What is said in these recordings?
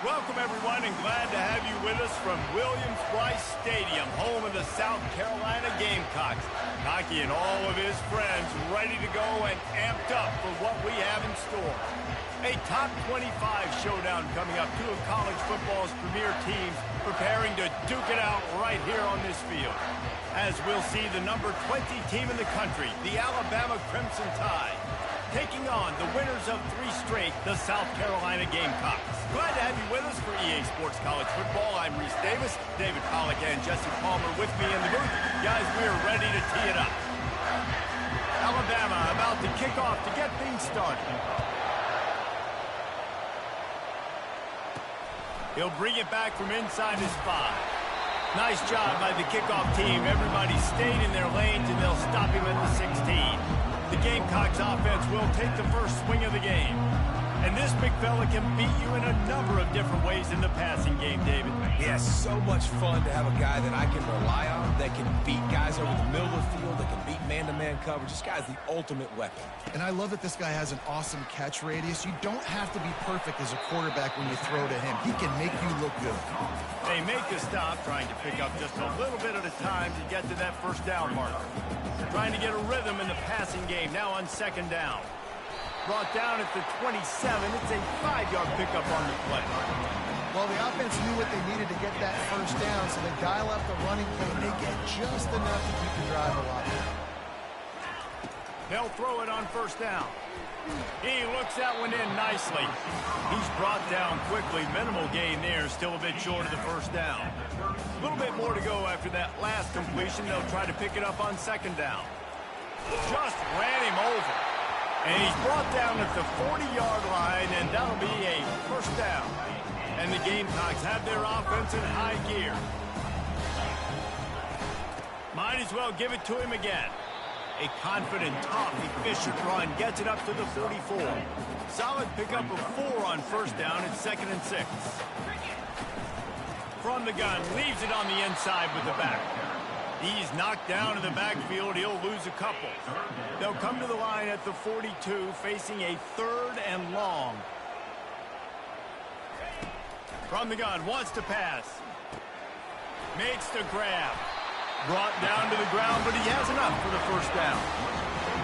Welcome, everyone, and glad to have you with us from Williams-Brice Stadium, home of the South Carolina Gamecocks. Hockey and all of his friends ready to go and amped up for what we have in store. A top 25 showdown coming up. Two of college football's premier teams preparing to duke it out right here on this field. As we'll see the number 20 team in the country, the Alabama Crimson Tide, taking on the winners of 3 straight, the South Carolina Gamecocks. Glad to have you with us for EA Sports College Football. I'm Reese Davis, David Pollack, and Jesse Palmer with me in the booth. Guys, we're ready to tee it up. Alabama about to kick off to get things started. He'll bring it back from inside his 5. Nice job by the kickoff team. Everybody stayed in their lanes, and they'll stop him at the 16. The Gamecocks offense will take the first swing of the game. And this big fella can beat you in a number of different ways in the passing game, David. Yeah, so much fun to have a guy that I can rely on, that can beat guys over the middle of the field, that can beat man-to-man coverage. This guy's the ultimate weapon. And I love that this guy has an awesome catch radius. You don't have to be perfect as a quarterback when you throw to him. He can make you look good. They make the stop, trying to pick up just a little bit at a time to get to that first down marker. Trying to get a rhythm in the passing game, now on second down. Brought down at the 27. It's a 5-yard pickup on the play. Well, the offense knew what they needed to get that first down, so they dial up the running play, and they get just enough to keep the drive alive. They'll throw it on first down. He looks that one in nicely. He's brought down quickly. Minimal gain there, still a bit short of the first down. A little bit more to go after that last completion. They'll try to pick it up on second down. Just ran him over. And he's brought down at the 40-yard line, and that'll be a first down. And the Gamecocks have their offense in high gear. Might as well give it to him again. A confident, tough, efficient run gets it up to the 44. Solid pickup of 4 on first down. It's 2nd and 6. From the gun, leaves it on the inside with the back. He's knocked down in the backfield. He'll lose a couple. They'll come to the line at the 42, facing a 3rd and long. From the gun, wants to pass. Makes the grab. Brought down to the ground, but he has enough for the first down.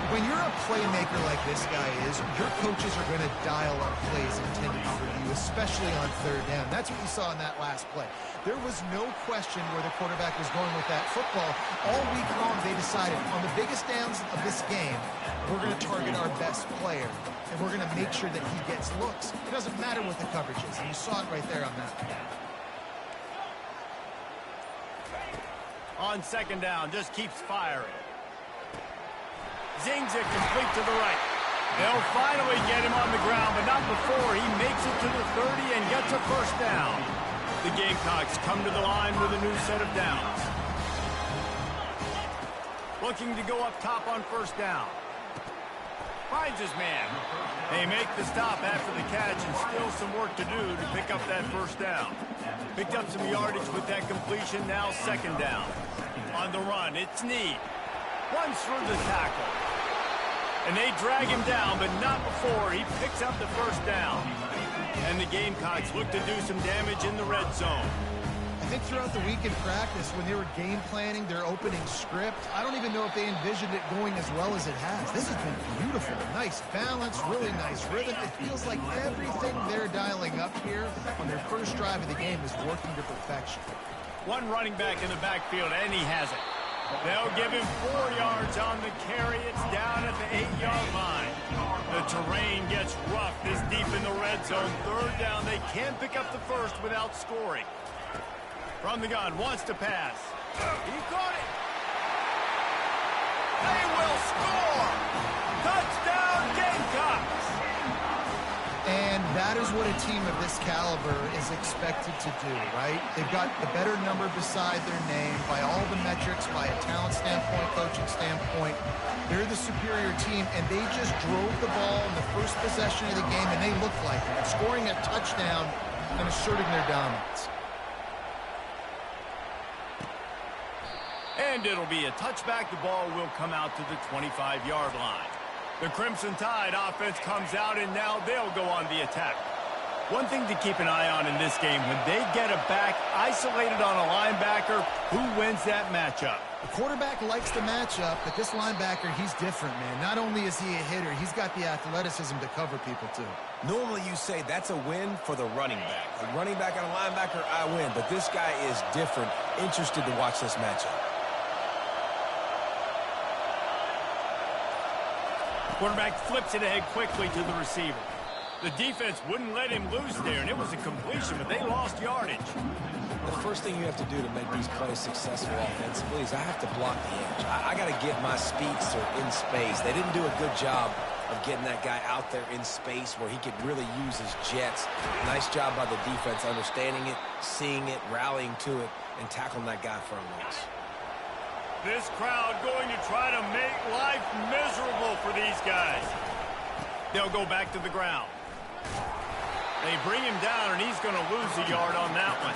When you're a playmaker like this guy is, your coaches are going to dial up plays intended for you, especially on 3rd down. That's what you saw in that last play. There was no question where the quarterback was going with that football. All week long, they decided on the biggest downs of this game, we're going to target our best player, and we're going to make sure that he gets looks. It doesn't matter what the coverage is, and you saw it right there on that. On second down, just keeps firing. Zings it complete to the right. They'll finally get him on the ground, but not before he makes it to the 30 and gets a first down. The Gamecocks come to the line with a new set of downs. Looking to go up top on first down. Finds his man. They make the stop after the catch, and still some work to do to pick up that first down. Picked up some yardage with that completion, now second down. On the run, it's Need. Runs through the tackle. And they drag him down, but not before he picks up the first down. And the Gamecocks look to do some damage in the red zone. I think throughout the week in practice, when they were game planning their opening script, I don't even know if they envisioned it going as well as it has. This has been beautiful. Nice balance, really nice rhythm. It feels like everything they're dialing up here on their first drive of the game is working to perfection. One running back in the backfield, and he has it. They'll give him 4 yards on the carry. It's down at the 8-yard line. The terrain gets rough this deep in the red zone. 3rd down. They can't pick up the first without scoring. From the gun, wants to pass. He caught it. They will score. Touchdown, Gamecocks. And that is what a team of this caliber is expected to do, right? They've got the better number beside their name by all the metrics, by a talent standpoint, coaching standpoint. They're the superior team, and they just drove the ball in the first possession of the game, and they looked like it, scoring a touchdown and asserting their dominance. And it'll be a touchback. The ball will come out to the 25-yard line. The Crimson Tide offense comes out, and now they'll go on the attack. One thing to keep an eye on in this game, when they get a back isolated on a linebacker, who wins that matchup? The quarterback likes the matchup, but this linebacker, he's different, man. Not only is he a hitter, he's got the athleticism to cover people, too. Normally you say that's a win for the running back. A running back and a linebacker, I win. But this guy is different. Interested to watch this matchup. Quarterback flips it ahead quickly to the receiver. The defense wouldn't let him loose there, and it was a completion, but they lost yardage. The first thing you have to do to make these plays successful offensively is I have to block the edge. I got to get my speedster in space. They didn't do a good job of getting that guy out there in space where he could really use his jets. Nice job by the defense understanding it, seeing it, rallying to it, and tackling that guy for a loss. This crowd going to try to make life miserable for these guys. They'll go back to the ground. They bring him down, and he's going to lose a yard on that one.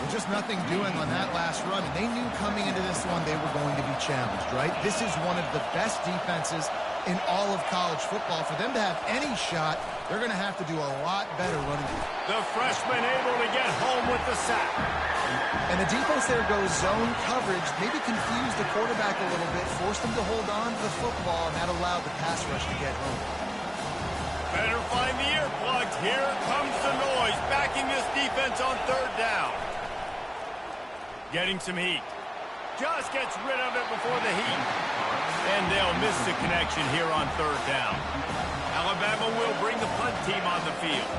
Well, just nothing doing on that last run, and they knew coming into this one they were going to be challenged, right? This is one of the best defenses in all of college football. For them to have any shot, they're going to have to do a lot better running. The freshman able to get home with the sack. And the defense there goes zone coverage, maybe confused the quarterback a little bit, forced him to hold on to the football, and that allowed the pass rush to get home. Better find the earplugs. Here comes the noise, backing this defense on third down. Getting some heat. Just gets rid of it before the heat. And they'll miss the connection here on third down. Alabama will bring the punt team on the field.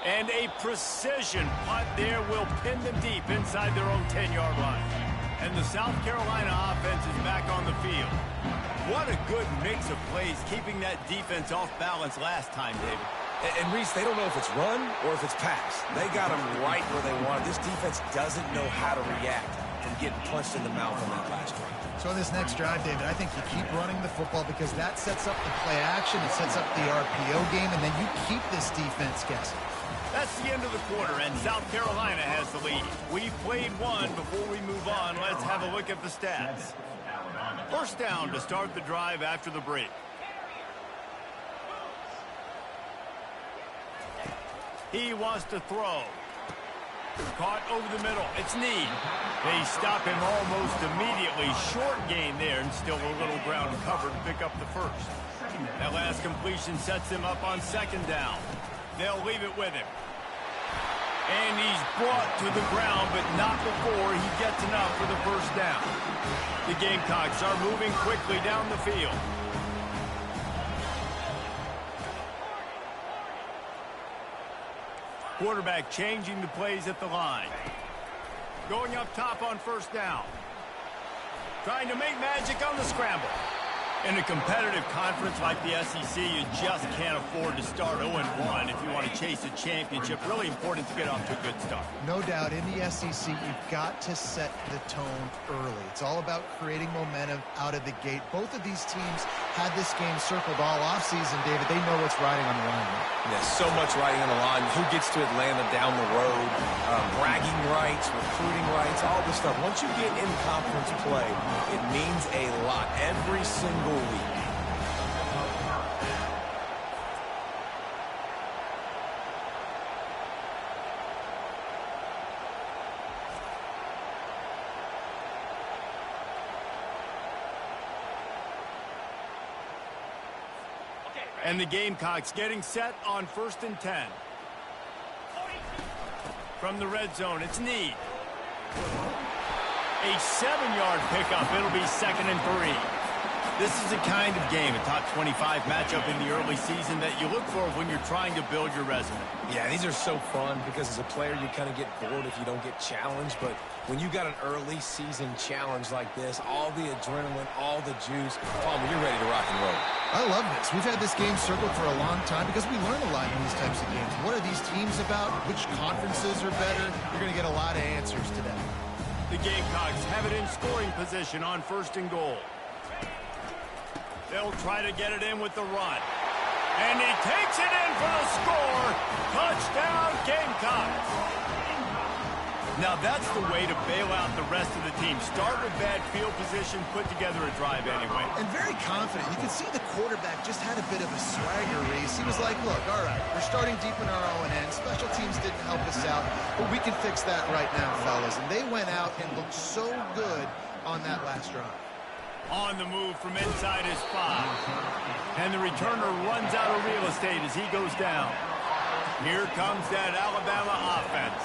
And a precision punt there will pin them deep inside their own 10-yard line. And the South Carolina offense is back on the field. What a good mix of plays, keeping that defense off balance last time, David. And Reese, they don't know if it's run or if it's pass. They got them right where they want it. This defense doesn't know how to react from getting punched in the mouth on that last drive. So in this next drive, David, I think you keep running the football because that sets up the play action, it sets up the RPO game, and then you keep this defense guessing. That's the end of the quarter, and South Carolina has the lead. We've played one. Before we move on, let's have a look at the stats. First down to start the drive after the break. He wants to throw. Caught over the middle. It's Need. They stop him almost immediately. Short gain there, and still a little ground covered to pick up the first. That last completion sets him up on second down. They'll leave it with him. And he's brought to the ground, but not before he gets enough for the first down. The Gamecocks are moving quickly down the field. Quarterback changing the plays at the line. Going up top on first down. Trying to make magic on the scramble. In a competitive conference like the SEC, you just can't afford to start 0-1 if you want to chase a championship. Really important to get off to a good start. No doubt, in the SEC, you've got to set the tone early. It's all about creating momentum out of the gate. Both of these teams had this game circled all offseason, David. They know what's riding on the line. Yeah, so much riding on the line. Who gets to Atlanta down the road? Bragging rights, recruiting rights, all this stuff. Once you get in conference play, it means a lot every single week. And the Gamecocks getting set on 1st and 10. From the red zone, it's Need. A 7-yard pickup. It'll be 2nd and 3. This is the kind of game, a top 25 matchup in the early season, that you look for when you're trying to build your resume. Yeah, these are so fun because as a player, you kind of get bored if you don't get challenged. But when you got an early season challenge like this, all the adrenaline, all the juice, Palmer, you're ready to rock and roll. I love this. We've had this game circled for a long time because we learn a lot in these types of games. What are these teams about? Which conferences are better? You're going to get a lot of answers today. The Gamecocks have it in scoring position on 1st and goal. They'll try to get it in with the run. And he takes it in for the score. Touchdown, Gamecocks. Now that's the way to bail out the rest of the team. Start with bad field position, put together a drive anyway. And very confident. You can see the quarterback just had a bit of a swagger race. He was like, look, all right, we're starting deep in our own end. Special teams didn't help us out, but we can fix that right now, fellas. And they went out and looked so good on that last drive. On the move from inside his 5. And the returner runs out of real estate as he goes down. Here comes that Alabama offense.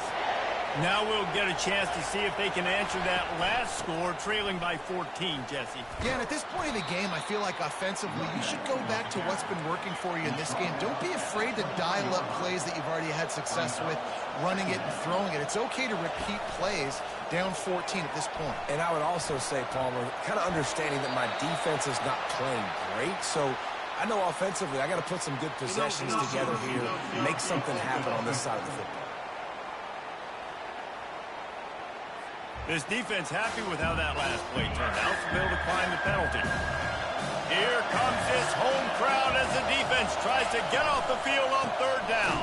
Now we'll get a chance to see if they can answer that last score, trailing by 14, Jesse. Yeah, and at this point in the game, I feel like offensively, you should go back to what's been working for you in this game. Don't be afraid to dial up plays that you've already had success with, running it and throwing it. It's okay to repeat plays down 14 at this point. And I would also say, Palmer, kind of understanding that my defense is not playing great, so I know offensively I got to put some good possessions together here, make something happen on this side of the football. This defense happy with how that last play turned out, so they'll decline the penalty. Here comes this home crowd as the defense tries to get off the field on 3rd down.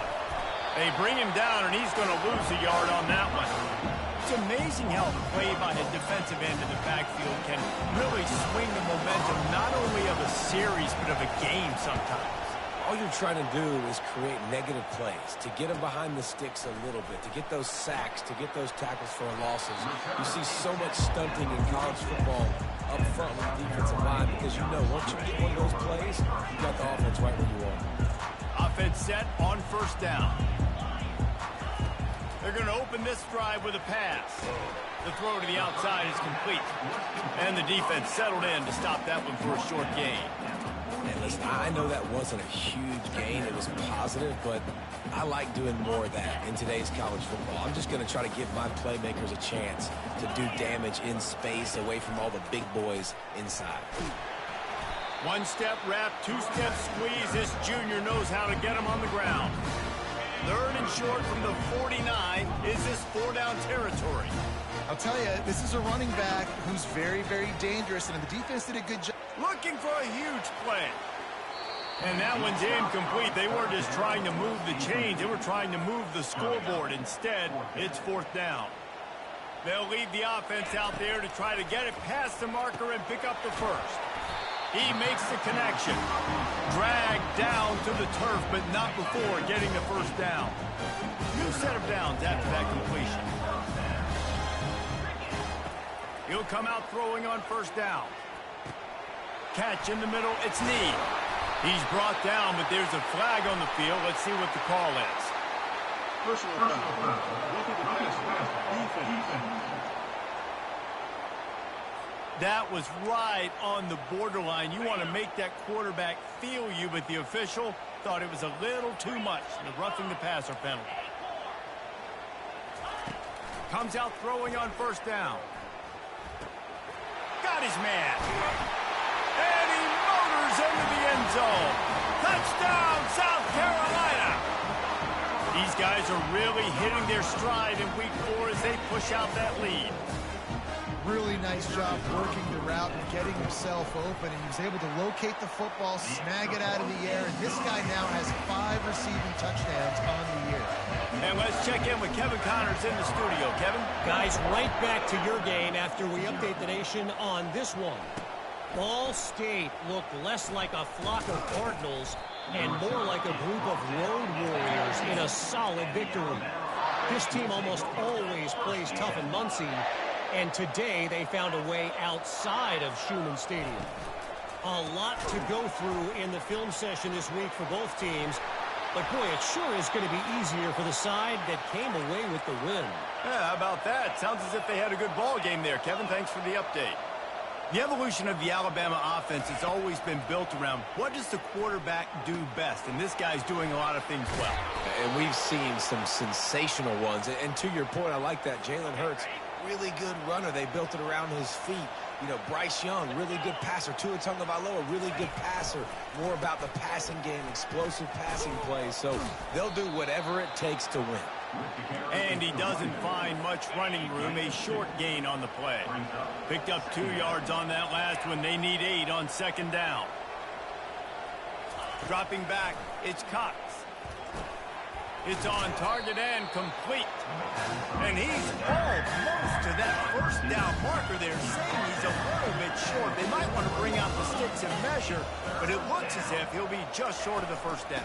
They bring him down, and he's going to lose a yard on that one. It's amazing how a play by a defensive end in the backfield can really swing the momentum not only of a series but of a game sometimes. All you're trying to do is create negative plays, to get them behind the sticks a little bit, to get those sacks, to get those tackles for losses. You see so much stunting in college football up front with the defensive line because you know once you get one of those plays, you got the offense right where you are. Offense set on 1st down. They're going to open this drive with a pass. The throw to the outside is complete. And the defense settled in to stop that one for a short gain. And listen, I know that wasn't a huge gain. It was positive, but I like doing more of that in today's college football. I'm just going to try to give my playmakers a chance to do damage in space away from all the big boys inside. 1-step wrap, 2-step squeeze. This junior knows how to get him on the ground. 3rd and short from the 49. Is this 4-down territory? I'll tell you, this is a running back who's very, very dangerous, and the defense did a good job. Looking for a huge play. And that one's incomplete. They weren't just trying to move the chains. They were trying to move the scoreboard. Instead, it's 4th down. They'll leave the offense out there to try to get it past the marker and pick up the 1st. He makes the connection. Dragged down to the turf, but not before getting the 1st down. New set of downs after that completion. He'll come out throwing on 1st down. Catch in the middle, it's Need. He's brought down, but there's a flag on the field. Let's see what the call is. Personal foul. Defense. That was right on the borderline. You want to make that quarterback feel you, but the official thought it was a little too much. The roughing the passer penalty. Comes out throwing on 1st down. Got his man. And he motors into the end zone. Touchdown, South Carolina. These guys are really hitting their stride in week 4 as they push out that lead. Really nice job working the route and getting himself open, and he was able to locate the football, snag it out of the air, and this guy now has 5 receiving touchdowns on the year. And let's check in with Kevin Connors in the studio. Kevin? Guys, right back to your game after we update the nation on this one. Ball State looked less like a flock of Cardinals and more like a group of road warriors in a solid victory. This team almost always plays tough in Muncie, and today they found a way outside of Schumann Stadium. A lot to go through in the film session this week for both teams, but boy, it sure is going to be easier for the side that came away with the win. Yeah, how about that? Sounds as if they had a good ball game there. Kevin, thanks for the update. The evolution of the Alabama offense has always been built around what does the quarterback do best, and this guy's doing a lot of things well. And we've seen some sensational ones. And to your point, I like that. Jalen Hurts, really good runner. They built it around his feet. You know, Bryce Young, really good passer. Tua Tagovailoa, really good passer. More about the passing game, explosive passing plays. So they'll do whatever it takes to win. And he doesn't find much running room. A short gain on the play. Picked up 2 yards on that last one. They need 8 on 2nd down. Dropping back, it's Cox. It's on target and complete. And he's almost to that first down marker. They're saying he's a little bit short. They might want to bring out the sticks and measure, but it looks as if he'll be just short of the first down.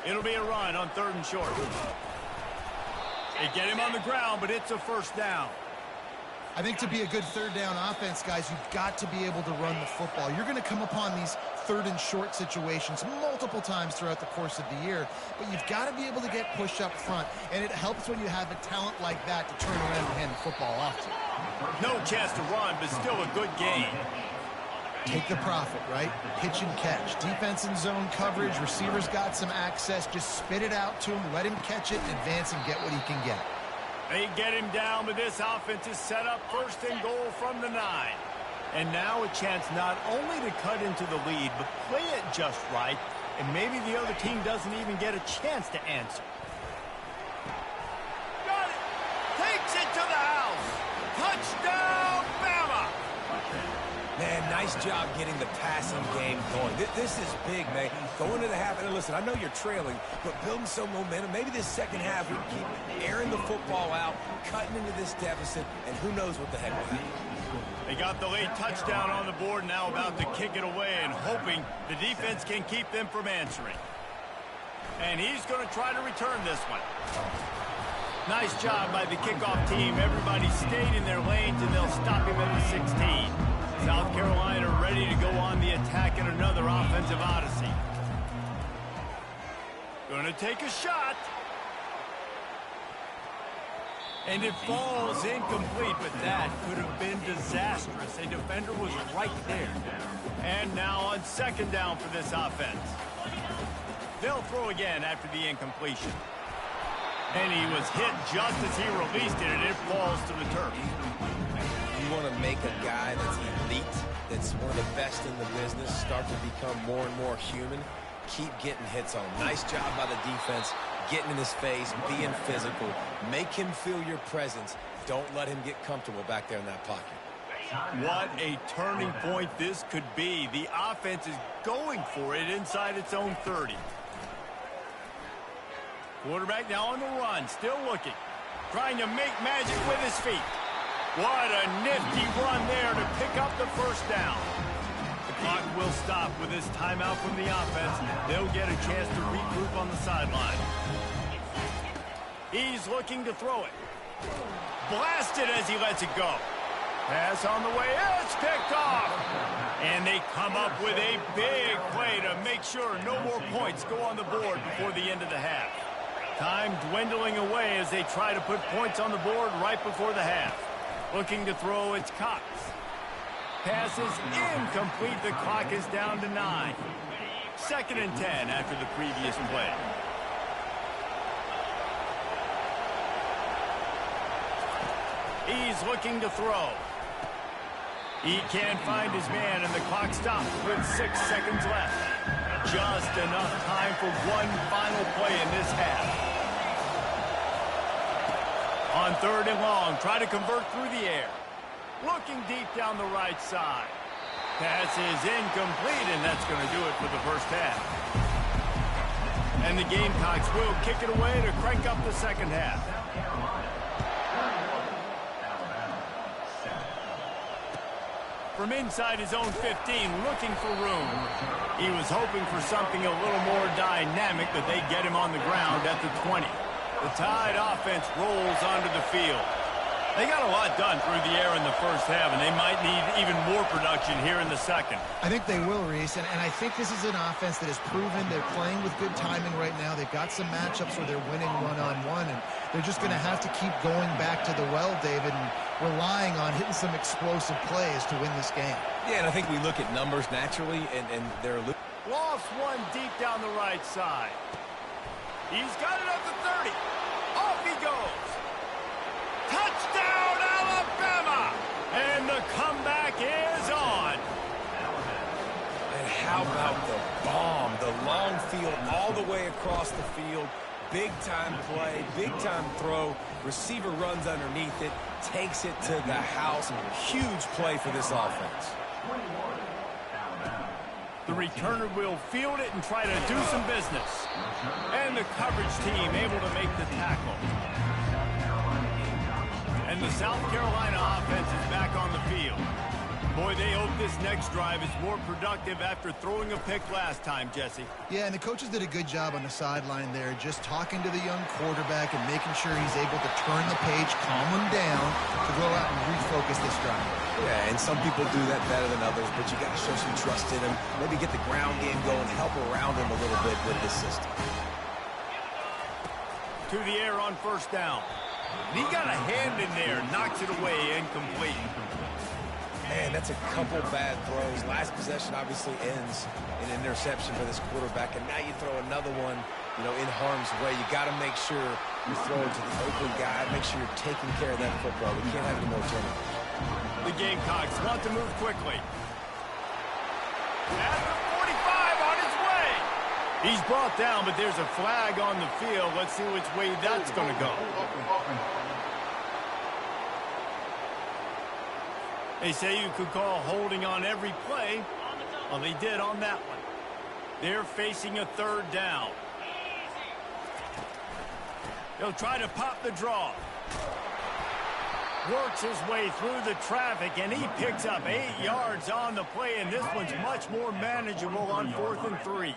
It'll be a run on 3rd and short. They get him on the ground, but it's a first down. I think to be a good 3rd down offense, guys, you've got to be able to run the football. You're going to come upon these 3rd and short situations multiple times throughout the course of the year, but you've got to be able to get push up front, and it helps when you have a talent like that to turn around and hand the football off to. No chance to run, but still a good gain. Take the profit, right? Pitch and catch. Defense in zone coverage. Receivers got some access. Just spit it out to him. Let him catch it, advance, and get what he can get. They get him down, but this offense is set up 1st and goal from the 9. And now a chance not only to cut into the lead, but play it just right, and maybe the other team doesn't even get a chance to answer. Got it! Takes it to the house! Touchdown, BAMA! Man, nice job getting the passing game going. This is big, man. Going to the half, and listen, I know you're trailing, but building some momentum. Maybe this second half we keep airing the football out, cutting into this deficit, and who knows what the heck will happen. They got the late touchdown on the board, now about to kick it away and hoping the defense can keep them from answering. And he's going to try to return this one. Nice job by the kickoff team. Everybody stayed in their lanes, and they'll stop him at the 16. South Carolina ready to go on the attack in another offensive odyssey. Going to take a shot. And it falls incomplete, but that could have been disastrous. A defender was right there. And now on 2nd down for this offense. They'll throw again after the incompletion. And he was hit just as he released it, and it falls to the turf. You want to make a guy that's elite, that's one of the best in the business, start to become more and more human, keep getting hits on him. Nice job by the defense, getting in his face, being physical. Make him feel your presence. Don't let him get comfortable back there in that pocket. What a turning point this could be. The offense is going for it inside its own 30. Quarterback now on the run, still looking. Trying to make magic with his feet. What a nifty run there to pick up the first down. The clock will stop with this timeout from the offense. They'll get a chance to regroup on the sideline. He's looking to throw it. Blasted as he lets it go. Pass on the way. It's picked off. And they come up with a big play to make sure no more points go on the board before the end of the half. Time dwindling away as they try to put points on the board right before the half. Looking to throw, it's Cox. Pass is incomplete. The clock is down to 9. 2nd and 10 after the previous play. He's looking to throw. He can't find his man, and the clock stops with 6 seconds left. Just enough time for one final play in this half. On 3rd and long, try to convert through the air. Looking deep down the right side. Pass is incomplete, and that's going to do it for the first half. And the Gamecocks will kick it away to crank up the second half. From inside his own 15, looking for room. He was hoping for something a little more dynamic, but they get him on the ground at the 20. The Tide offense rolls onto the field. They got a lot done through the air in the first half, and they might need even more production here in the second. I think they will, Reese, and I think this is an offense that has proven they're playing with good timing right now. They've got some matchups where they're winning one-on-one, and they're just going to have to keep going back to the well, David, and relying on hitting some explosive plays to win this game. Yeah, and I think we look at numbers naturally, and they're... Lost one deep down the right side. He's got it up to 30. Off he goes. Touchdown, Alabama! And the comeback is on. And how about the bomb? The long field all the way across the field. Big-time play, big-time throw. Receiver runs underneath it, takes it to the house. Huge play for this offense. The returner will field it and try to do some business. And the coverage team able to make the tackle. And the South Carolina offense is back on the field. Boy, they hope this next drive is more productive after throwing a pick last time, Jesse. Yeah, and the coaches did a good job on the sideline there, just talking to the young quarterback and making sure he's able to turn the page, calm him down, to go out and refocus this drive. Yeah, and some people do that better than others, but you got to show some trust in him. Maybe get the ground game going, help around him a little bit with this system. To the air on first down. And he got a hand in there, knocks it away, incomplete. Man, that's a couple bad throws. Last possession obviously ends in an interception for this quarterback, and now you throw another one, in harm's way. You got to make sure you throw it to the open guy. Make sure you're taking care of that football. We can't have any more turnovers. The Gamecocks want to move quickly. At the 45 on his way. He's brought down, but there's a flag on the field. Let's see which way that's going to go. They say you could call holding on every play. Well, they did on that one. They're facing a third down. He'll try to pop the draw. Works his way through the traffic, and he picks up 8 yards on the play, and this one's much more manageable on 4th and 3.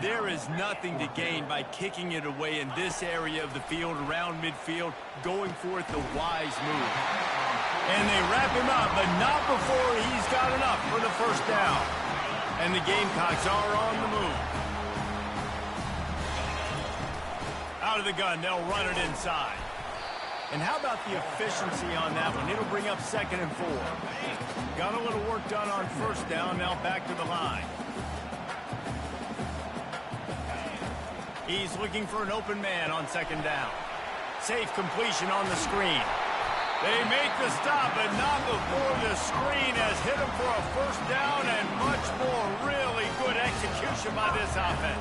There is nothing to gain by kicking it away in this area of the field around midfield, going for it the wise move. And they wrap him up, but not before he's got enough for the first down. And the Gamecocks are on the move. Out of the gun, they'll run it inside. And how about the efficiency on that one? It'll bring up 2nd and 4. Got a little work done on first down, now back to the line. He's looking for an open man on 2nd down. Safe completion on the screen. They make the stop, but not before the screen has hit him for a first down, and much more really good execution by this offense.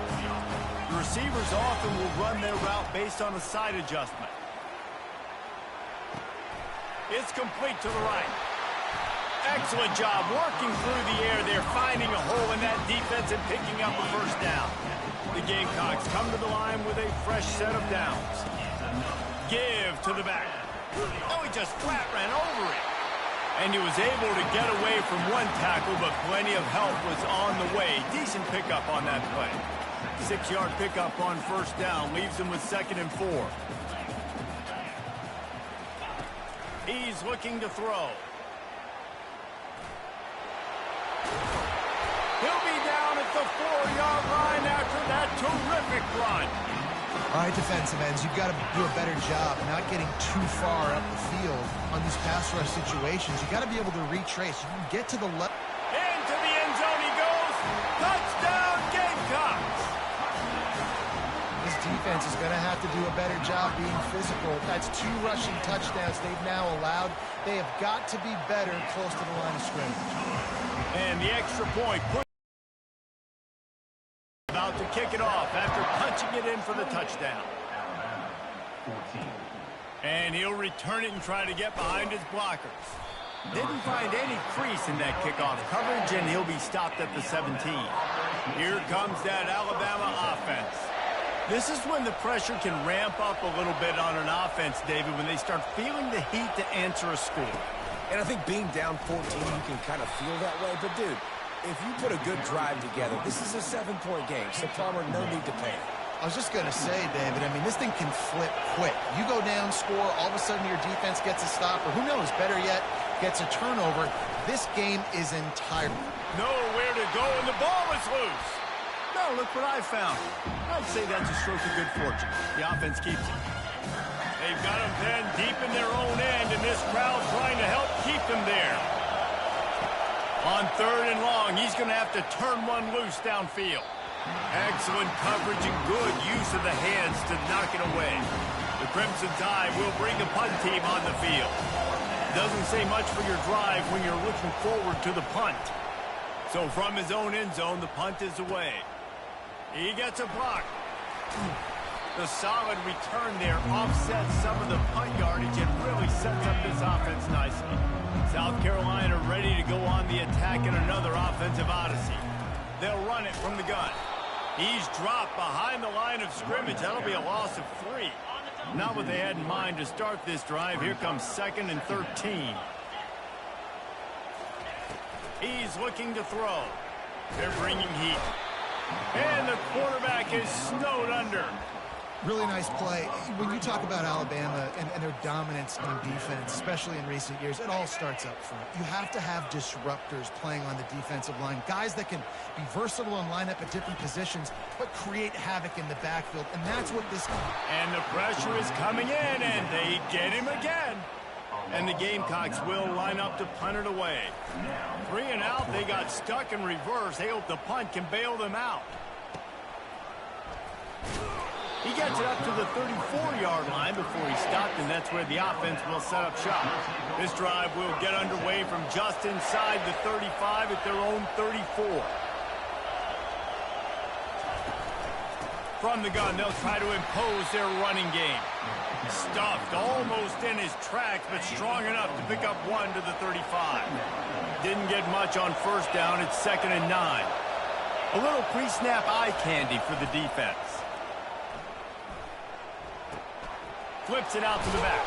The receivers often will run their route based on a side adjustment. It's complete to the right. Excellent job working through the air. They're finding a hole in that defense and picking up a first down. The Gamecocks come to the line with a fresh set of downs. Give to the back. Oh, he just flat ran over it. And he was able to get away from one tackle, but plenty of help was on the way. Decent pickup on that play. 6-yard pickup on first down leaves him with 2nd and 4. He's looking to throw. He'll be down at the 4-yard line after that terrific run. All right, defensive ends, you've got to do a better job not getting too far up the field on these pass rush situations. You've got to be able to retrace. You can get to the left. Into the end zone he goes. Touchdown, Gamecocks. This defense is going to have to do a better job being physical. That's 2 rushing touchdowns they've now allowed. They have got to be better close to the line of scrimmage. And the extra point put about to kick it off after punching it in for the touchdown. And he'll return it and try to get behind his blockers. Didn't find any crease in that kickoff coverage, and he'll be stopped at the 17. Here comes that Alabama offense. This is when the pressure can ramp up a little bit on an offense, David, when they start feeling the heat to answer a score. And I think being down 14, you can kind of feel that way. But, dude, if you put a good drive together, this is a 7-point game. So, Palmer, no need to panic. I was just going to say, David, I mean, this thing can flip quick. You go down, score, all of a sudden your defense gets a stop, or who knows, better yet, gets a turnover. This game is entirely. Nowhere to go, and the ball is loose. No, look what I found. I'd say that's a stroke of good fortune. The offense keeps it. They've got them pinned deep in their own end, and this crowd trying to help keep them there. On 3rd and long, he's going to have to turn one loose downfield. Excellent coverage and good use of the hands to knock it away. The Crimson Tide will bring the punt team on the field. Doesn't say much for your drive when you're looking forward to the punt. So from his own end zone, the punt is away. He gets a block. The solid return there offsets some of the punt yardage and really sets up this offense nicely. South Carolina ready to go on the attack in another offensive odyssey. They'll run it from the gun. He's dropped behind the line of scrimmage. That'll be a loss of 3. Not what they had in mind to start this drive. Here comes 2nd and 13. He's looking to throw. They're bringing heat. And the quarterback is snowed under. Really nice play. When you talk about Alabama and their dominance in defense, especially in recent years, it all starts up front. You have to have disruptors playing on the defensive line, guys that can be versatile and line up at different positions, but create havoc in the backfield, and that's what this... And the pressure is coming in, and they get him again. And the Gamecocks will line up to punt it away. 3 and out, they got stuck in reverse. They hope the punt can bail them out. He gets it up to the 34-yard line before he stopped, and that's where the offense will set up shop. This drive will get underway from just inside the 35 at their own 34. From the gun, they'll try to impose their running game. Stuffed almost in his tracks, but strong enough to pick up 1 to the 35. Didn't get much on first down. It's 2nd and 9. A little pre-snap eye candy for the defense. Flips it out to the back.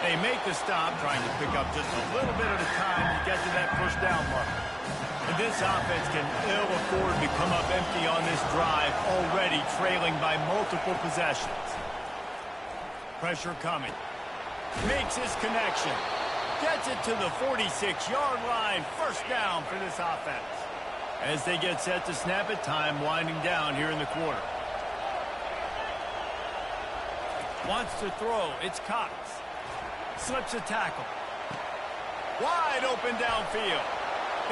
They make the stop, trying to pick up just a little bit at a time to get to that first down mark. And this offense can ill afford to come up empty on this drive, already trailing by multiple possessions. Pressure coming. Makes his connection. Gets it to the 46-yard line. First down for this offense. As they get set to snap it, time winding down here in the quarter. Wants to throw. It's Cox. Slips a tackle. Wide open downfield.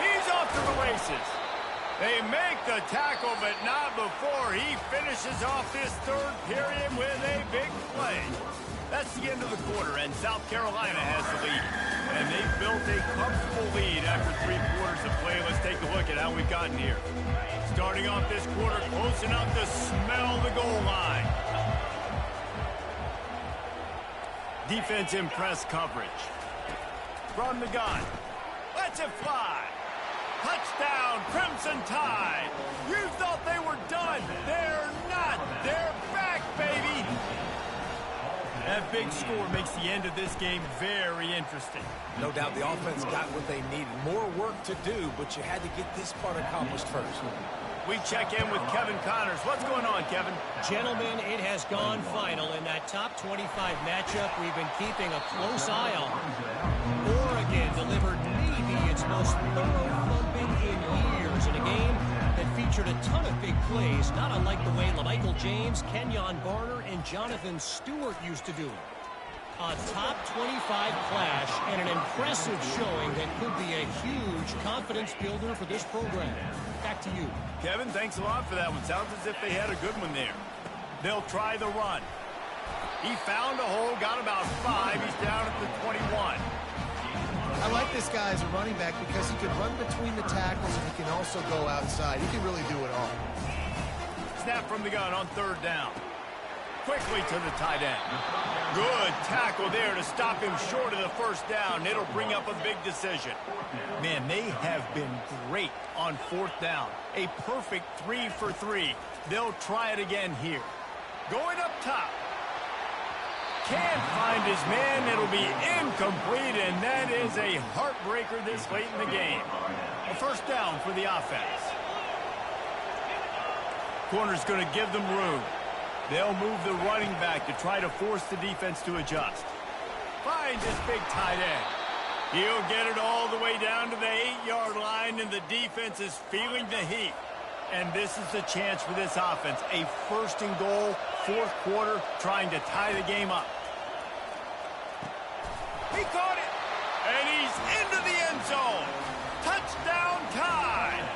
He's off to the races. They make the tackle, but not before he finishes off this third period with a big play. That's the end of the quarter, and South Carolina has the lead. And they've built a comfortable lead after 3 quarters of play. Let's take a look at how we've gotten here. Starting off this quarter, close enough to smell the goal line. Defense in press coverage. From the gun. Lets it fly. Touchdown, Crimson Tide. You thought they were done. They're not. They're back, baby. That big score makes the end of this game very interesting. No doubt the offense got what they needed. More work to do, but you had to get this part accomplished first. We check in with Kevin Connors. What's going on, Kevin? Gentlemen, it has gone final in that top 25 matchup we've been keeping a close eye on. Oregon delivered maybe its most thorough thumping in years in a game that featured a ton of big plays, not unlike the way LaMichael James, Kenyon Barner, and Jonathan Stewart used to do it. A top 25 clash and an impressive showing that could be a huge confidence builder for this program. Back to you. Kevin, thanks a lot for that one. Sounds as if they had a good one there. They'll try the run. He found a hole, got about 5. He's down at the 21. I like this guy as a running back because he can run between the tackles and he can also go outside. He can really do it all. Snap from the gun on 3rd down. Quickly to the tight end. Good tackle there to stop him short of the first down. It'll bring up a big decision. Man, they have been great on 4th down. A perfect 3 for 3. They'll try it again here. Going up top. Can't find his man. It'll be incomplete, and that is a heartbreaker this late in the game. A first down for the offense. Corner's going to give them room. They'll move the running back to try to force the defense to adjust. Finds his big tight end. He'll get it all the way down to the 8-yard line, and the defense is feeling the heat. And this is the chance for this offense. A 1st and goal, 4th quarter, trying to tie the game up. He caught it, and he's into the end zone. Touchdown Tide.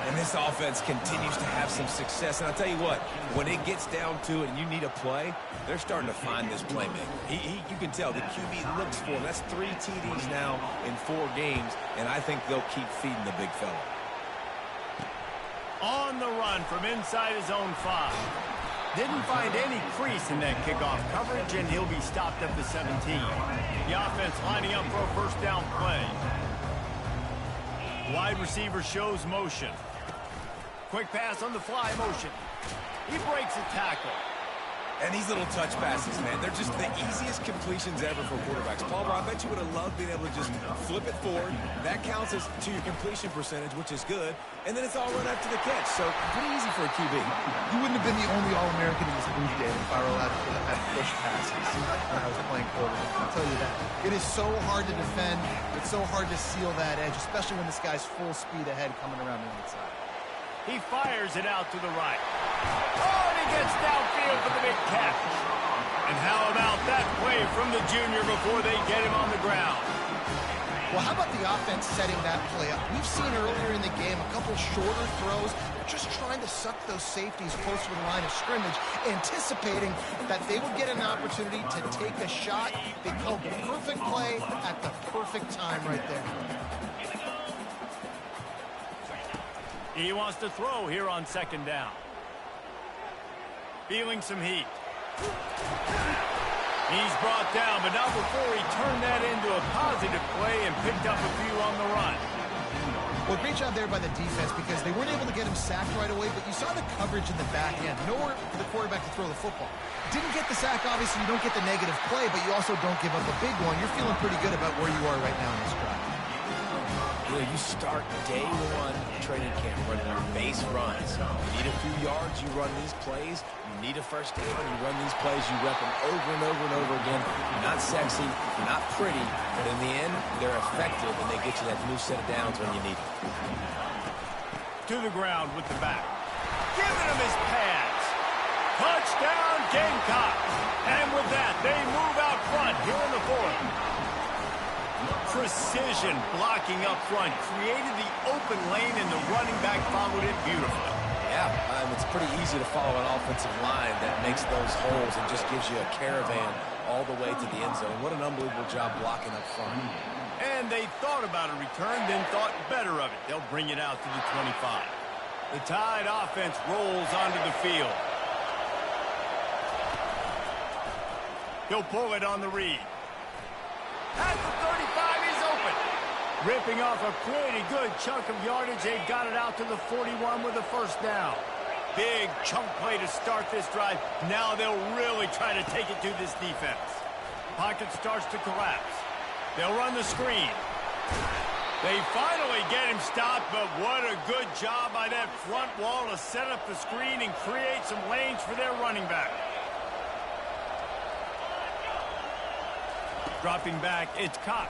And this offense continues to have some success. And I'll tell you what, when it gets down to it and you need a play, they're starting to find this playmaker. You can tell the QB looks for him. That's 3 TDs now in 4 games, and I think they'll keep feeding the big fella. On the run from inside his own 5. Didn't find any crease in that kickoff coverage, and he'll be stopped at the 17. The offense lining up for a first down play. Wide receiver shows motion. Quick pass on the fly motion. He breaks a tackle. And these little touch passes, man, they're just the easiest completions ever for quarterbacks. Paul, I bet you would have loved being able to just flip it forward. That counts as to your completion percentage, which is good. And then it's all run after the catch. So pretty easy for a QB. You wouldn't have been the only All-American in this booth game if I were allowed to have push passes when I was playing quarterback. I'll tell you that. It is so hard to defend. It's so hard to seal that edge, especially when this guy's full speed ahead coming around the inside. He fires it out to the right. Oh, and he gets downfield for the big catch. And how about that play from the junior before they get him on the ground? Well, how about the offense setting that play up? We've seen earlier in the game a couple shorter throws. They're just trying to suck those safeties closer to the line of scrimmage, anticipating that they would get an opportunity to take a shot. They called the perfect play at the perfect time right there. He wants to throw here on second down. Feeling some heat. He's brought down, but not before he turned that into a positive play and picked up a few on the run. Well, great job there by the defense because they weren't able to get him sacked right away, but you saw the coverage in the back end. Nowhere for the quarterback to throw the football. Didn't get the sack, obviously. You don't get the negative play, but you also don't give up a big one. You're feeling pretty good about where you are right now in this drive. You start day one training camp running your base runs. You need a few yards, you run these plays. You need a first down, you run these plays. You rep them over and over and over again. You're not sexy, you're not pretty, but in the end, they're effective, and they get you that new set of downs when you need it. To the ground with the back. Giving him his pads. Touchdown, Gamecocks. And with that, they move out front here in the fourth. Precision blocking up front created the open lane, and the running back followed it beautifully. Yeah, it's pretty easy to follow an offensive line that makes those holes and just gives you a caravan all the way to the end zone. What an unbelievable job blocking up front. And they thought about a return, then thought better of it. They'll bring it out to the 25. The Tide offense rolls onto the field. He'll pull it on the read. At the 35, he's open. Ripping off a pretty good chunk of yardage. They've got it out to the 41 with a first down. Big chunk play to start this drive. Now they'll really try to take it to this defense. Pocket starts to collapse. They'll run the screen. They finally get him stopped, but what a good job by that front wall to set up the screen and create some lanes for their running back. Dropping back, it's Cox.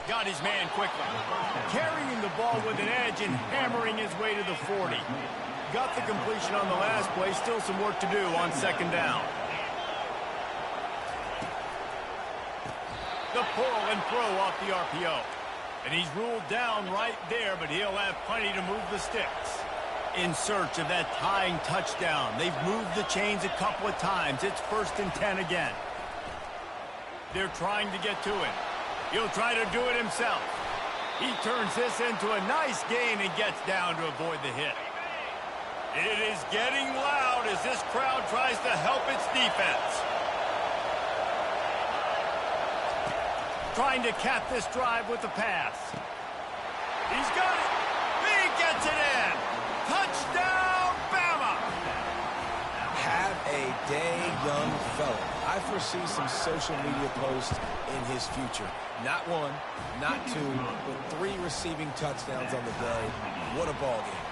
Got his man quickly. Carrying the ball with an edge and hammering his way to the 40. Got the completion on the last play. Still some work to do on second down. The pull and throw off the RPO. And he's ruled down right there, but he'll have plenty to move the sticks. In search of that tying touchdown. They've moved the chains a couple of times. It's 1st and 10 again. They're trying to get to it. He'll try to do it himself. He turns this into a nice gain and gets down to avoid the hit. It is getting loud as this crowd tries to help its defense. Trying to cap this drive with the pass. He's got it. He gets it in. Touchdown, BAMA. Have a day, young fella. I foresee some social media posts in his future. Not one, not two, but 3 receiving touchdowns on the day. What a ball game.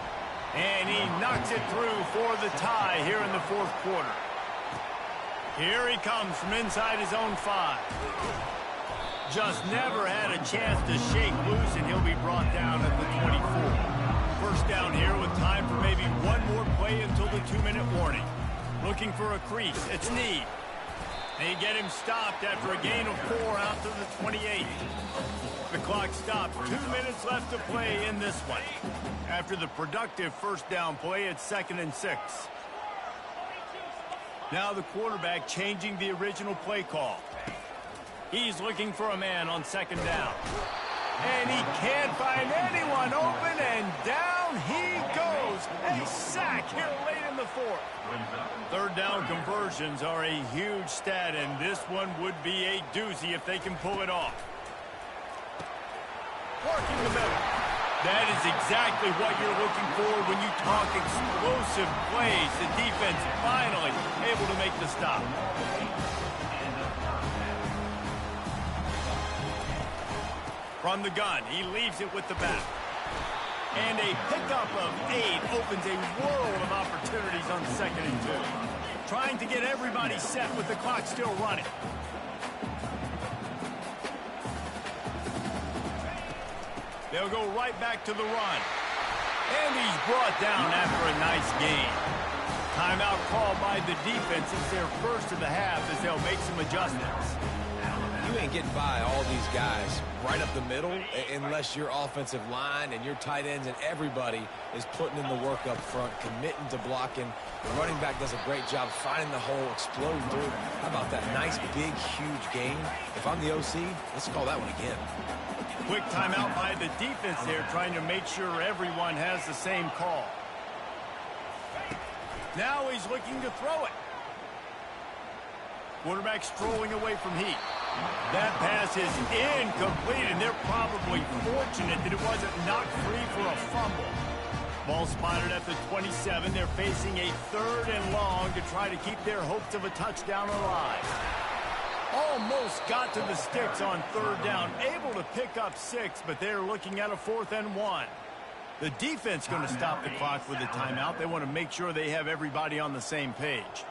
And he knocks it through for the tie here in the 4th quarter. Here he comes from inside his own 5. Just never had a chance to shake loose, and he'll be brought down at the 24. First down here with time for maybe one more play until the 2-minute warning. Looking for a crease. It's Need. They get him stopped after a gain of 4 out to the 28. The clock stopped. 2 minutes left to play in this one. After the productive first down play, it's 2nd and 6. Now the quarterback changing the original play call. He's looking for a man on 2nd down. And he can't find anyone open, and down he goes. A sack here late in the 4th. 3rd down conversions are a huge stat, and this one would be a doozy if they can pull it off. Working the middle. That is exactly what you're looking for when you talk explosive plays. The defense finally able to make the stop. From the gun, he leaves it with the back. And a pickup of 8 opens a world of opportunities on 2nd and 2. Trying to get everybody set with the clock still running. They'll go right back to the run. And he's brought down after a nice gain. Timeout called by the defense. It's their first of the half as they'll make some adjustments. You ain't getting by all these guys right up the middle unless your offensive line and your tight ends and everybody is putting in the work up front, committing to blocking. The running back does a great job finding the hole, exploding through. How about that nice, big, huge gain? If I'm the OC, let's call that one again. Quick timeout by the defense there, trying to make sure everyone has the same call. Now he's looking to throw it. Quarterback strolling away from heat. That pass is incomplete, and they're probably fortunate that it wasn't knocked free for a fumble. Ball spotted at the 27. They're facing a 3rd and long to try to keep their hopes of a touchdown alive. Almost got to the sticks on 3rd down. Able to pick up 6, but they're looking at a 4th and 1. The defense going to stop the clock with a timeout. They want to make sure they have everybody on the same page.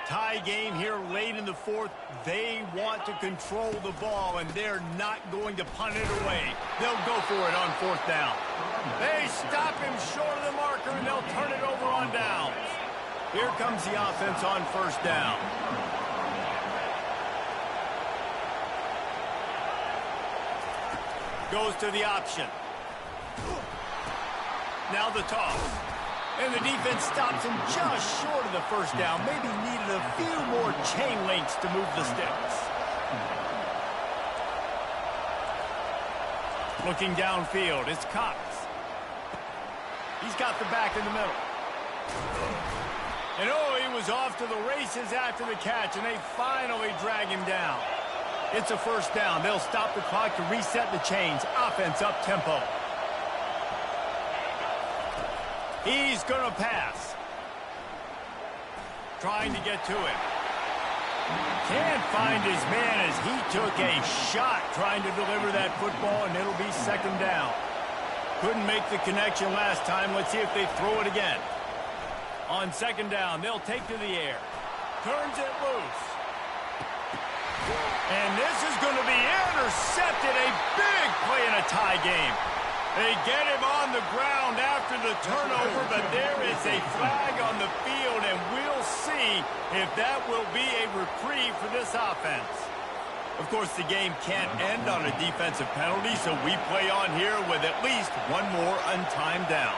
Tie game here late in the 4th. They want to control the ball, and they're not going to punt it away. They'll go for it on 4th down. They stop him short of the marker, and they'll turn it over on downs. Here comes the offense on 1st down. Goes to the option. Now the toss. And the defense stops him just short of the 1st down. Maybe needed a few more chain links to move the sticks. Looking downfield, it's Cox. He's got the back in the middle. And oh, he was off to the races after the catch, and they finally drag him down. It's a 1st down. They'll stop the clock to reset the chains. Offense up tempo. He's going to pass. Trying to get to him. Can't find his man as he took a shot trying to deliver that football, and it'll be 2nd down. Couldn't make the connection last time. Let's see if they throw it again. On 2nd down, they'll take to the air. Turns it loose. And this is going to be intercepted. A big play in a tie game. They get him on the ground after the turnover, but there is a flag on the field, and we'll see if that will be a reprieve for this offense. Of course, the game can't end on a defensive penalty, so we play on here with at least one more untimed down.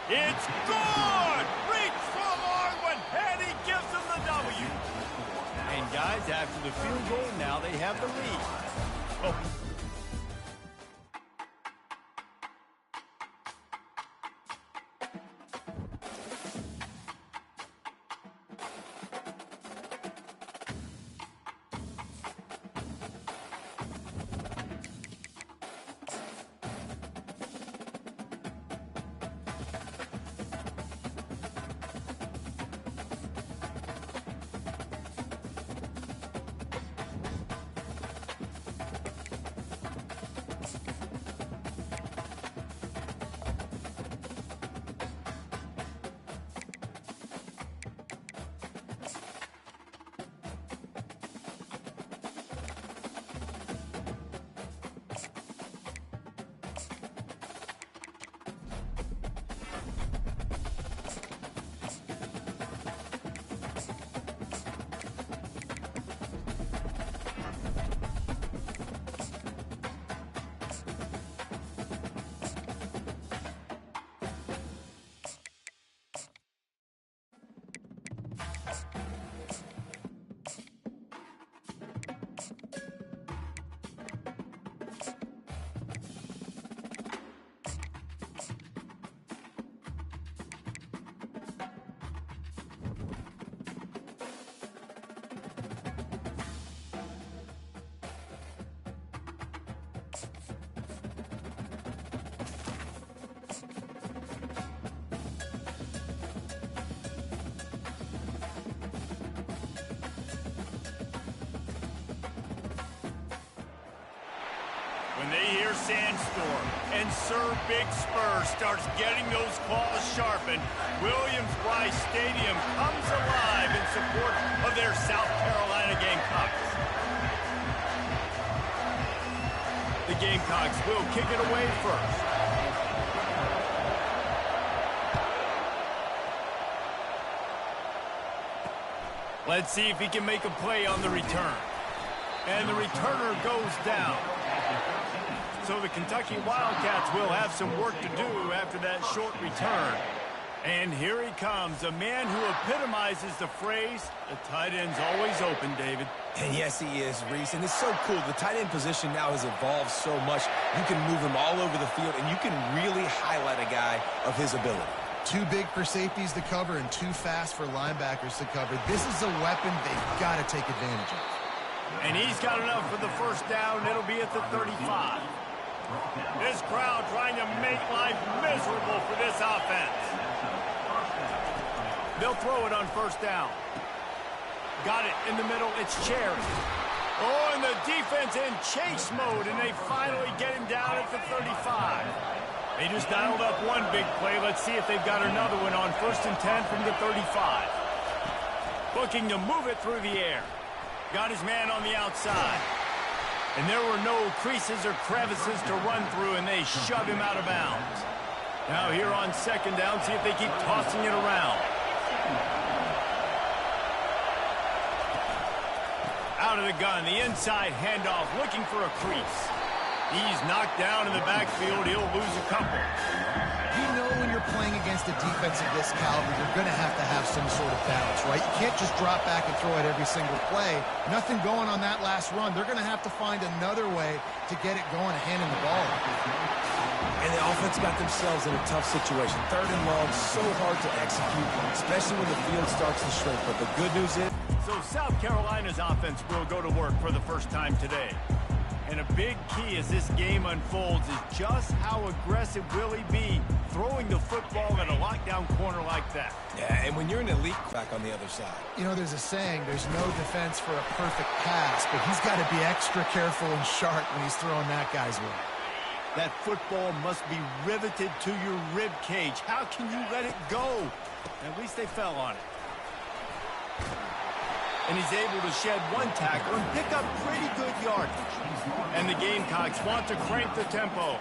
It's good! Reach for a long one, and he gives them the W. And guys, after the field goal, now they have the lead. Oh. they hear Sandstorm. And Sir Big Spur starts getting those claws sharpened. Williams-Brice Stadium comes alive in support of their South Carolina Gamecocks. The Gamecocks will kick it away first. Let's see if he can make a play on the return. And the returner goes down. So the Kentucky Wildcats will have some work to do after that short return. And here he comes, a man who epitomizes the phrase, the tight end's always open, David. And yes, he is, Reese. And it's so cool. The tight end position now has evolved so much. You can move him all over the field, and you can really highlight a guy of his ability. Too big for safeties to cover and too fast for linebackers to cover. This is a weapon they've got to take advantage of. And he's got enough for the first down. It'll be at the 35. This crowd trying to make life miserable for this offense. They'll throw it on first down. Got it in the middle. It's Cherry. Oh, and the defense in chase mode, and they finally get him down at the 35. They just dialed up one big play. Let's see if they've got another one on 1st and 10 from the 35. Looking to move it through the air. Got his man on the outside. And there were no creases or crevices to run through, and they shove him out of bounds. Now here on 2nd down, see if they keep tossing it around. Out of the gun, the inside handoff, looking for a crease. He's knocked down in the backfield. He'll lose a couple. You know when you're playing against a defense of this caliber, you're going to have some sort of balance, right? You can't just drop back and throw it every single play. Nothing going on that last run. They're going to have to find another way to get it going, handing the ball. And the offense got themselves in a tough situation. 3rd and long, so hard to execute, especially when the field starts to shrink. But the good news is... So South Carolina's offense will go to work for the first time today. And a big key as this game unfolds is just how aggressive will he be throwing the football at a lockdown corner like that. Yeah, and when you're an elite back on the other side. You know, there's a saying, there's no defense for a perfect pass, but he's got to be extra careful and sharp when he's throwing that guy's way. That football must be riveted to your rib cage. How can you let it go? At least they fell on it. And he's able to shed one tackle and pick up pretty good yardage. And the Gamecocks want to crank the tempo.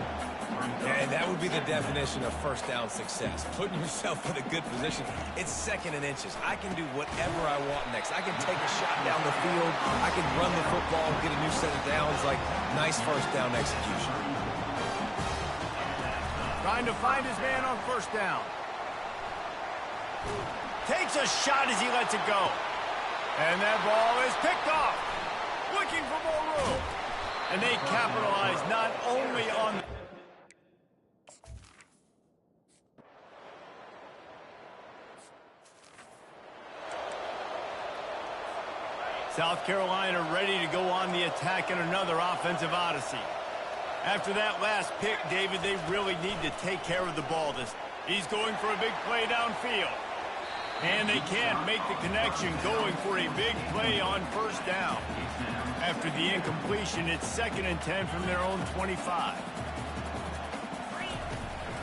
And that would be the definition of first down success. Putting yourself in a good position. It's 2nd and inches. I can do whatever I want next. I can take a shot down the field. I can run the football and get a new set of downs. Like, nice first down execution. Trying to find his man on 1st down. Takes a shot as he lets it go. And that ball is picked off. Looking for more room. And they capitalize not only on... South Carolina ready to go on the attack in another offensive odyssey. After that last pick, David, they really need to take care of the ball. He's going for a big play downfield. And they can't make the connection, going for a big play on 1st down. After the incompletion, it's 2nd and 10 from their own 25.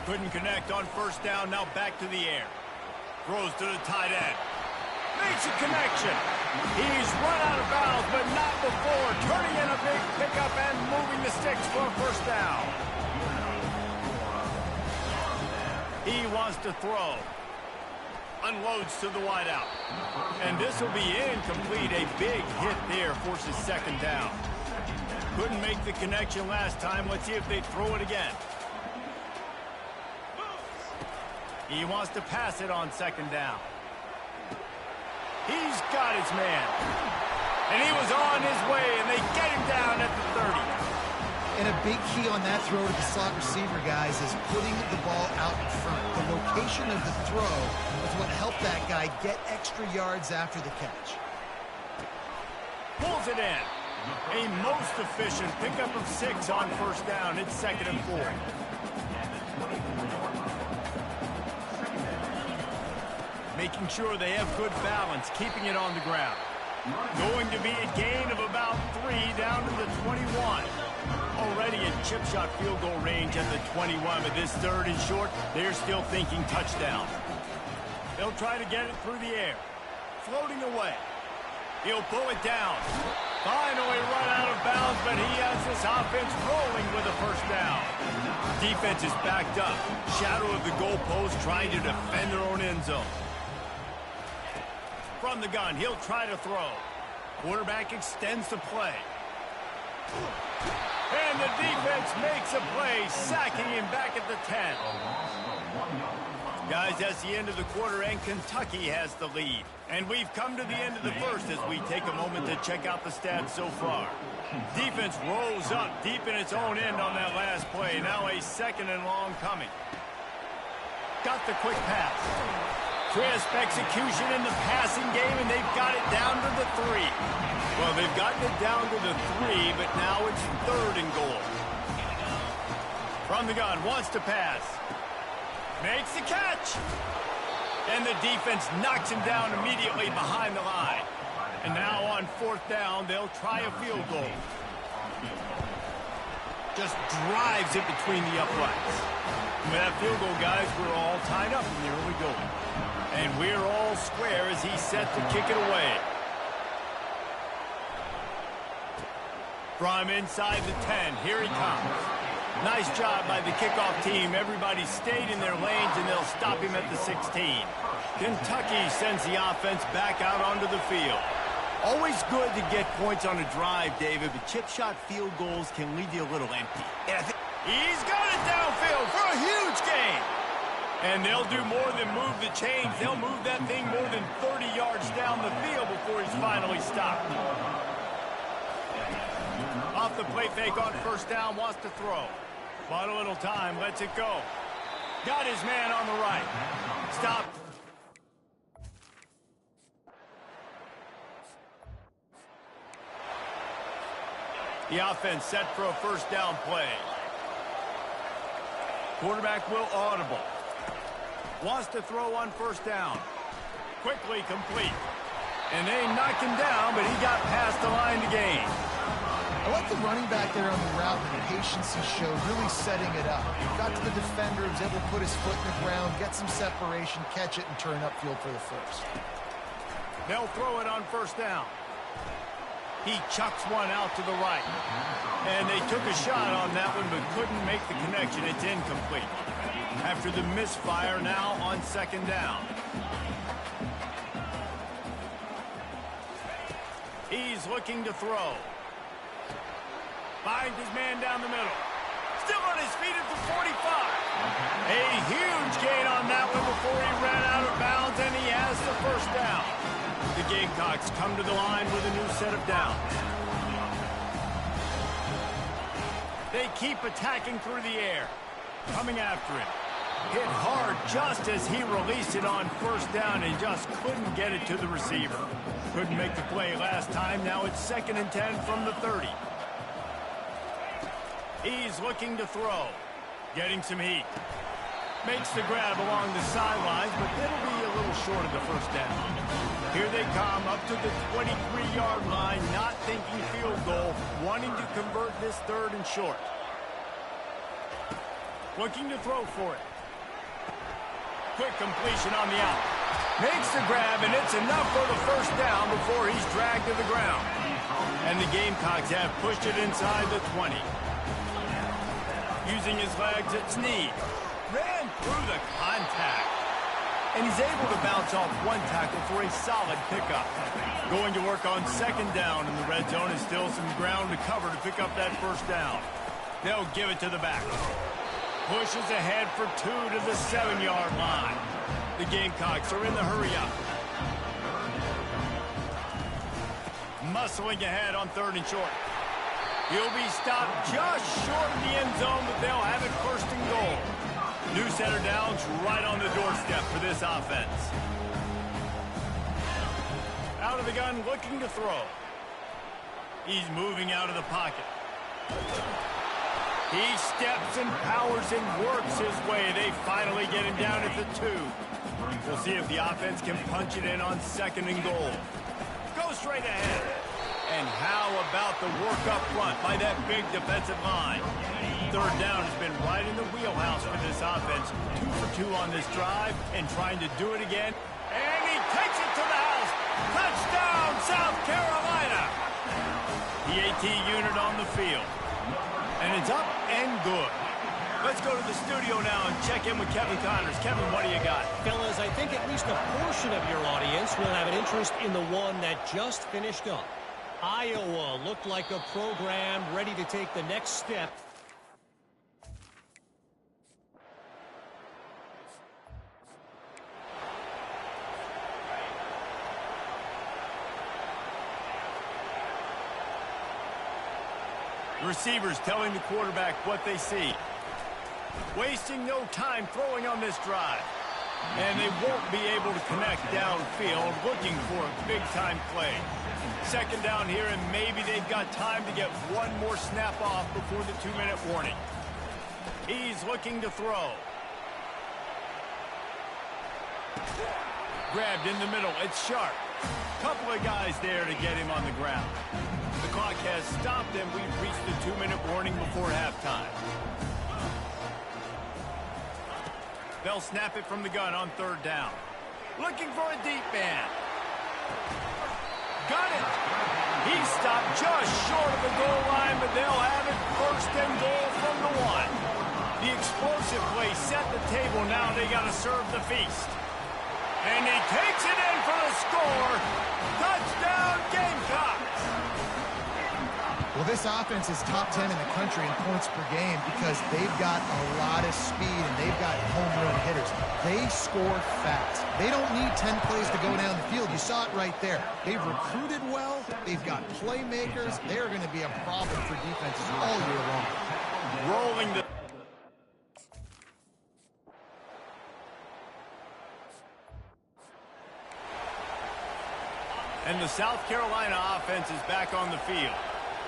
Couldn't connect on 1st down, now back to the air. Throws to the tight end. Makes a connection. He's run out of bounds, but not before. Turning in a big pickup and moving the sticks for a 1st down. He wants to throw. Unloads to the wideout. And this will be incomplete. A big hit there forces 2nd down. Couldn't make the connection last time. Let's see if they throw it again. He wants to pass it on 2nd down. He's got his man. And he was on his way, and they get him down at the 30. And a big key on that throw to the slot receiver, guys, is putting the ball out in front. The location of the throw is what helped that guy get extra yards after the catch. Pulls it in. A most efficient pickup of 6 on 1st down. It's 2nd and 4. Making sure they have good balance, keeping it on the ground. Going to be a gain of about 3 down to the 21. Already a chip shot field goal range at the 21, but this 3rd and short, they're still thinking touchdown. They'll try to get it through the air. Floating away. He'll pull it down. Finally run out of bounds, but he has this offense rolling with a first down. Defense is backed up. Shadow of the goalpost trying to defend their own end zone. From the gun, he'll try to throw. Quarterback extends the play. And the defense makes a play, sacking him back at the 10. Guys, that's the end of the quarter, and Kentucky has the lead. And we've come to the end of the first as we take a moment to check out the stats so far. Defense rolls up deep in its own end on that last play. Now a 2nd and long coming. Got the quick pass. Crisp execution in the passing game, and they've got it down to the 3. Well, they've gotten it down to the 3, but now it's 3rd and goal. From the gun, wants to pass. Makes the catch. And the defense knocks him down immediately behind the line. And now on 4th down, they'll try a field goal. Just drives it between the uprights. And with that field goal, guys, we're all tied up in the early going. And we're all square as he's set to kick it away. From inside the 10, here he comes. Nice job by the kickoff team. Everybody stayed in their lanes, and they'll stop him at the 16. Kentucky sends the offense back out onto the field. Always good to get points on a drive, David, but chip shot field goals can leave you a little empty. He's got it downfield for a huge gain. And they'll do more than move the chains. They'll move that thing more than 30 yards down the field before he's finally stopped. Off the play fake on 1st down, wants to throw. But a little time, lets it go. Got his man on the right. Stop. The offense set for a 1st down play. Quarterback will audible. Wants to throw on 1st down. Quickly complete. And they knocked him down, but he got past the line to gain. I like the running back there on the route and the patience he showed, really setting it up. He got to the defender, was able to put his foot in the ground, get some separation, catch it, and turn upfield for the 1st. They'll throw it on 1st down. He chucks one out to the right. And they took a shot on that one, but couldn't make the connection. It's incomplete. After the misfire, now on 2nd down. He's looking to throw. Finds his man down the middle. Still on his feet at the 45. A huge gain on that one before he ran out of bounds, and he has the 1st down. The Gamecocks come to the line with a new set of downs. They keep attacking through the air. Coming after him. Hit hard just as he released it on 1st down and just couldn't get it to the receiver. Couldn't make the play last time. Now it's 2nd and 10 from the 30. He's looking to throw. Getting some heat. Makes the grab along the sidelines, but it'll be a little short of the 1st down. Here they come up to the 23-yard line, not thinking field goal, wanting to convert this 3rd and short. Looking to throw for it. Quick completion on the out. Makes the grab, and it's enough for the 1st down before he's dragged to the ground. And the Gamecocks have pushed it inside the 20. Using his legs, it's Snead. Ran through the contact. And he's able to bounce off one tackle for a solid pickup. Going to work on 2nd down in the red zone, and still some ground to cover to pick up that 1st down. They'll give it to the back. Pushes ahead for 2 to the 7-yard line. The Gamecocks are in the hurry-up. Muscling ahead on 3rd and short. He'll be stopped just short of the end zone, but they'll have it 1st and goal. New set of downs right on the doorstep for this offense. Out of the gun, looking to throw. He's moving out of the pocket. He steps and powers and works his way. They finally get him down at the 2. We'll see if the offense can punch it in on 2nd and goal. Go straight ahead. And how about the work up front by that big defensive line? Third down has been right in the wheelhouse for this offense. 2 for 2 on this drive and trying to do it again. And he takes it to the house. Touchdown, South Carolina. The AT unit on the field. And it's up and good. Let's go to the studio now and check in with Kevin Connors. Kevin, what do you got? Fellas, I think at least a portion of your audience will have an interest in the one that just finished up. Iowa looked like a program ready to take the next step. Receivers telling the quarterback what they see. Wasting no time throwing on this drive. And they won't be able to connect downfield, looking for a big-time play. Second down here, and maybe they've got time to get one more snap off before the 2-minute warning. He's looking to throw. Grabbed in the middle. It's Sharp. Couple of guys there to get him on the ground. The clock has stopped, and we've reached the 2-minute warning before halftime. They'll snap it from the gun on third down. Looking for a deep man. Got it. He stopped just short of the goal line, but they'll have it first and goal from the 1. The explosive play set the table. Now they got to serve the feast. And he takes it in for the score. Touchdown, Gamecocks. Well, this offense is top 10 in the country in points per game because they've got a lot of speed and they've got home run hitters. They score fast. They don't need 10 plays to go down the field. You saw it right there. They've recruited well. They've got playmakers. They're going to be a problem for defenses all year long. Rolling the... And the South Carolina offense is back on the field.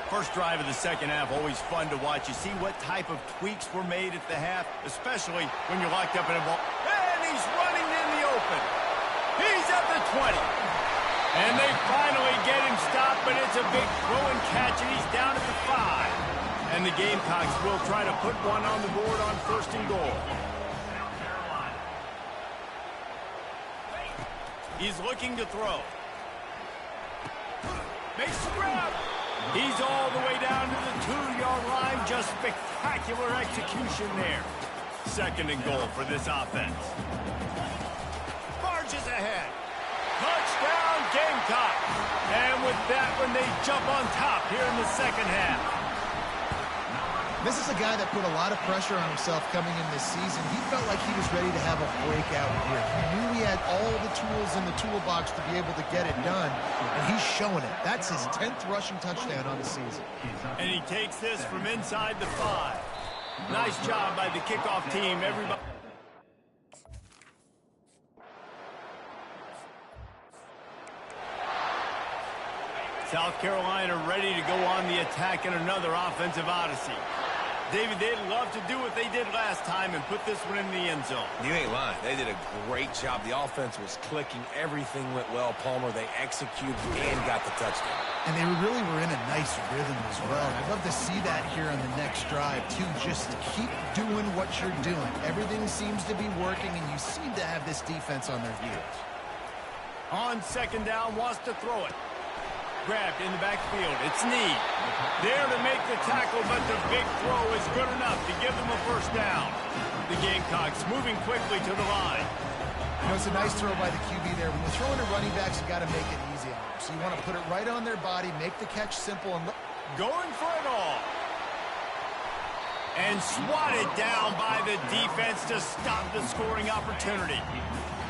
First drive of the second half, always fun to watch. You see what type of tweaks were made at the half, especially when you're locked up in a ball. And he's running in the open. He's at the 20. And they finally get him stopped, but it's a big throw and catch, and he's down at the 5. And the Gamecocks will try to put one on the board on first and goal. He's looking to throw. Makes the grab. He's all the way down to the 2-yard line. Just spectacular execution there. Second and goal for this offense. Marches ahead. Touchdown, Gamecocks. And with that one, they jump on top here in the second half. This is a guy that put a lot of pressure on himself coming in this season. He felt like he was ready to have a breakout year. He knew he had all the tools in the toolbox to be able to get it done, and he's showing it. That's his 10th rushing touchdown on the season. And he takes this from inside the 5. Nice job by the kickoff team. Everybody. South Carolina ready to go on the attack in another offensive odyssey. David, they'd love to do what they did last time and put this one in the end zone. You ain't lying. They did a great job. The offense was clicking. Everything went well, Palmer. They executed and got the touchdown. And they really were in a nice rhythm as well. I'd love to see that here on the next drive, too. Just keep doing what you're doing. Everything seems to be working, and you seem to have this defense on their heels. On second down, wants to throw it. Grabbed in the backfield. It's Need. There to make the tackle, but the big throw is good enough to give them a first down. The Gamecocks moving quickly to the line. You know, it's a nice throw by the QB there. When you're throwing to running backs, you got to make it easy on them. So you want to put it right on their body, make the catch simple, and going for it all. And swatted down by the defense to stop the scoring opportunity.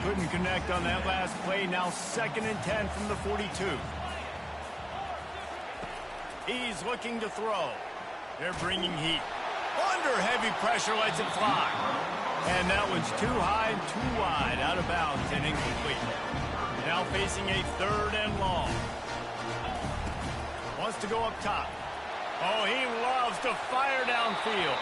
Couldn't connect on that last play. Now 2nd and 10 from the 42. He's looking to throw. They're bringing heat. Under heavy pressure, lets it fly. And that one's too high and too wide, out of bounds and incomplete. Now facing a 3rd and long. Wants to go up top. Oh, he loves to fire downfield.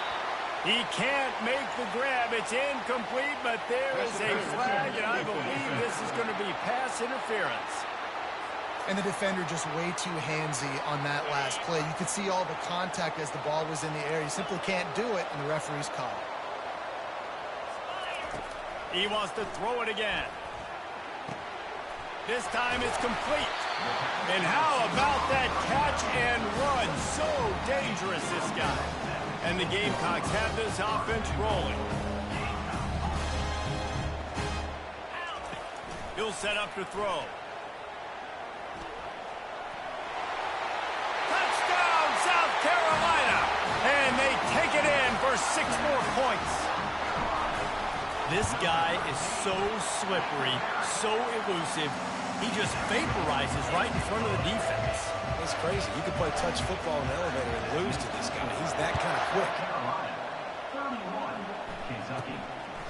He can't make the grab. It's incomplete, but there is a flag, and I believe this is going to be pass interference. And the defender just way too handsy on that last play. You could see all the contact as the ball was in the air. You simply can't do it, and the referee's caught it. He wants to throw it again. This time it's complete. And how about that catch and run? So dangerous, this guy. And the Gamecocks have this offense rolling. He'll set up to throw. Touchdown, South Carolina! And they take it in for 6 more points. This guy is so slippery, so elusive. He just vaporizes right in front of the defense. It's crazy. You can play touch football in the elevator and lose to this guy. He's that kind of quick.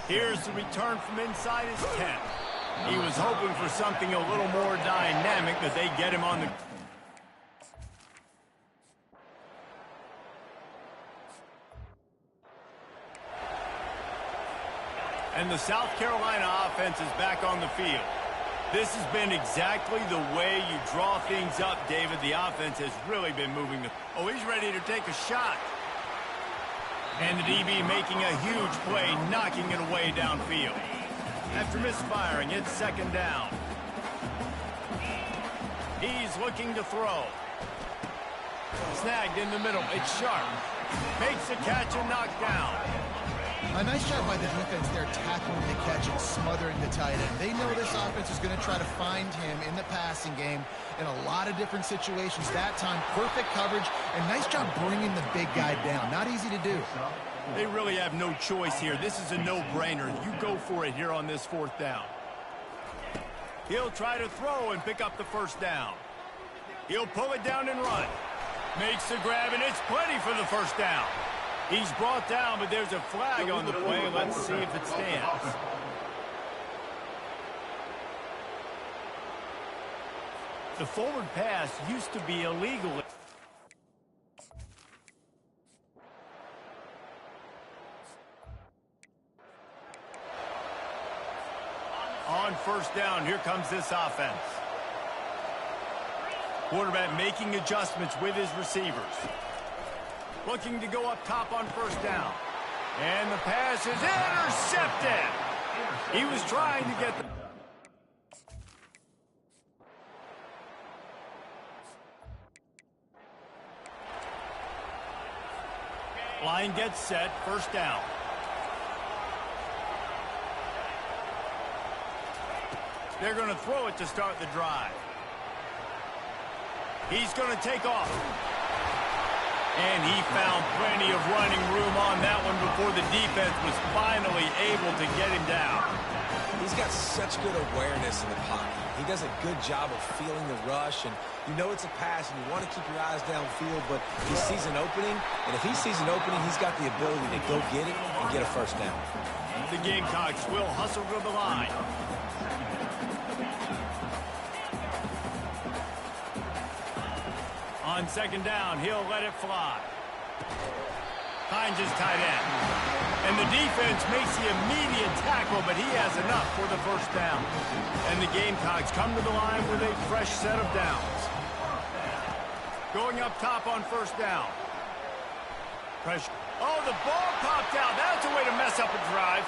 Here's the return from inside his 10. He was hoping for something a little more dynamic, but they get him on the... And the South Carolina offense is back on the field. This has been exactly the way you draw things up, David. The offense has really been moving. Oh, he's ready to take a shot. And the DB making a huge play, knocking it away downfield. After misfiring, it's 2nd down. He's looking to throw. Snagged in the middle. It's sharp. Makes the catch and knocked down. A nice job by the defense there, tackling the catch and smothering the tight end. They know this offense is going to try to find him in the passing game in a lot of different situations. That time, perfect coverage, and nice job bringing the big guy down. Not easy to do. They really have no choice here. This is a no-brainer. You go for it here on this 4th down. He'll try to throw and pick up the 1st down. He'll pull it down and run. Makes the grab, and it's plenty for the 1st down. He's brought down, but there's a flag on the play. Let's see if it stands. The forward pass used to be illegal. On 1st down, here comes this offense. Quarterback making adjustments with his receivers. Looking to go up top on 1st down. And the pass is intercepted. He was trying to get the... Line gets set, 1st down. They're going to throw it to start the drive. He's going to take off. And he found plenty of running room on that one before the defense was finally able to get him down. He's got such good awareness in the pocket. He does a good job of feeling the rush, and you know it's a pass, and you want to keep your eyes downfield, but he sees an opening, and if he sees an opening, he's got the ability to go get it and get a 1st down. The Gamecocks will hustle to the line. On 2nd down, he'll let it fly. Finds his tight end. And the defense makes the immediate tackle, but he has enough for the 1st down. And the Gamecocks come to the line with a fresh set of downs. Going up top on 1st down. Pressure. Oh, the ball popped out. That's a way to mess up a drive.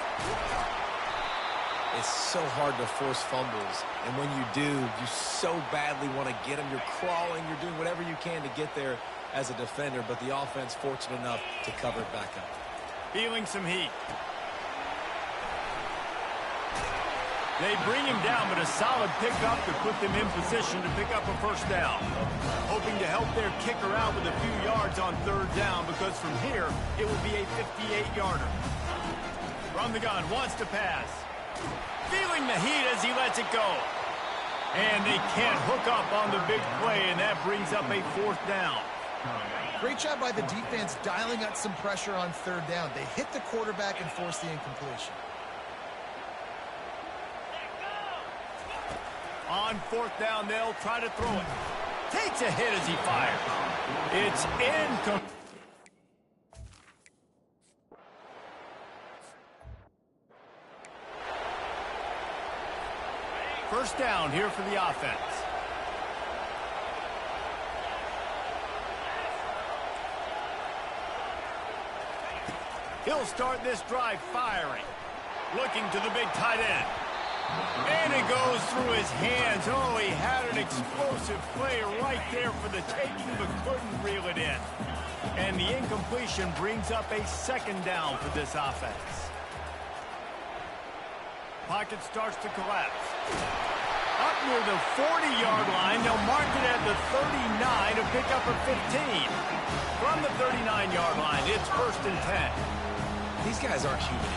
It's so hard to force fumbles, and when you do, you so badly want to get them. You're crawling, you're doing whatever you can to get there as a defender, but the offense fortunate enough to cover it back up. Feeling some heat. They bring him down, but a solid pickup to put them in position to pick up a 1st down. Hoping to help their kicker out with a few yards on 3rd down, because from here, it will be a 58-yarder. From the gun, wants to pass. Feeling the heat as he lets it go. And they can't hook up on the big play, and that brings up a 4th down. Great job by the defense dialing up some pressure on 3rd down. They hit the quarterback and forced the incompletion. On 4th down, they'll try to throw it. Takes a hit as he fires. It's incomplete. First down here for the offense. He'll start this drive firing. Looking to the big tight end. And it goes through his hands. Oh, he had an explosive play right there for the taking, but couldn't reel it in. And the incompletion brings up a second down for this offense. Pocket starts to collapse. Up near the 40-yard line, they'll mark it at the 39 to pick up a 15. From the 39-yard line, it's 1st and 10. These guys aren't human.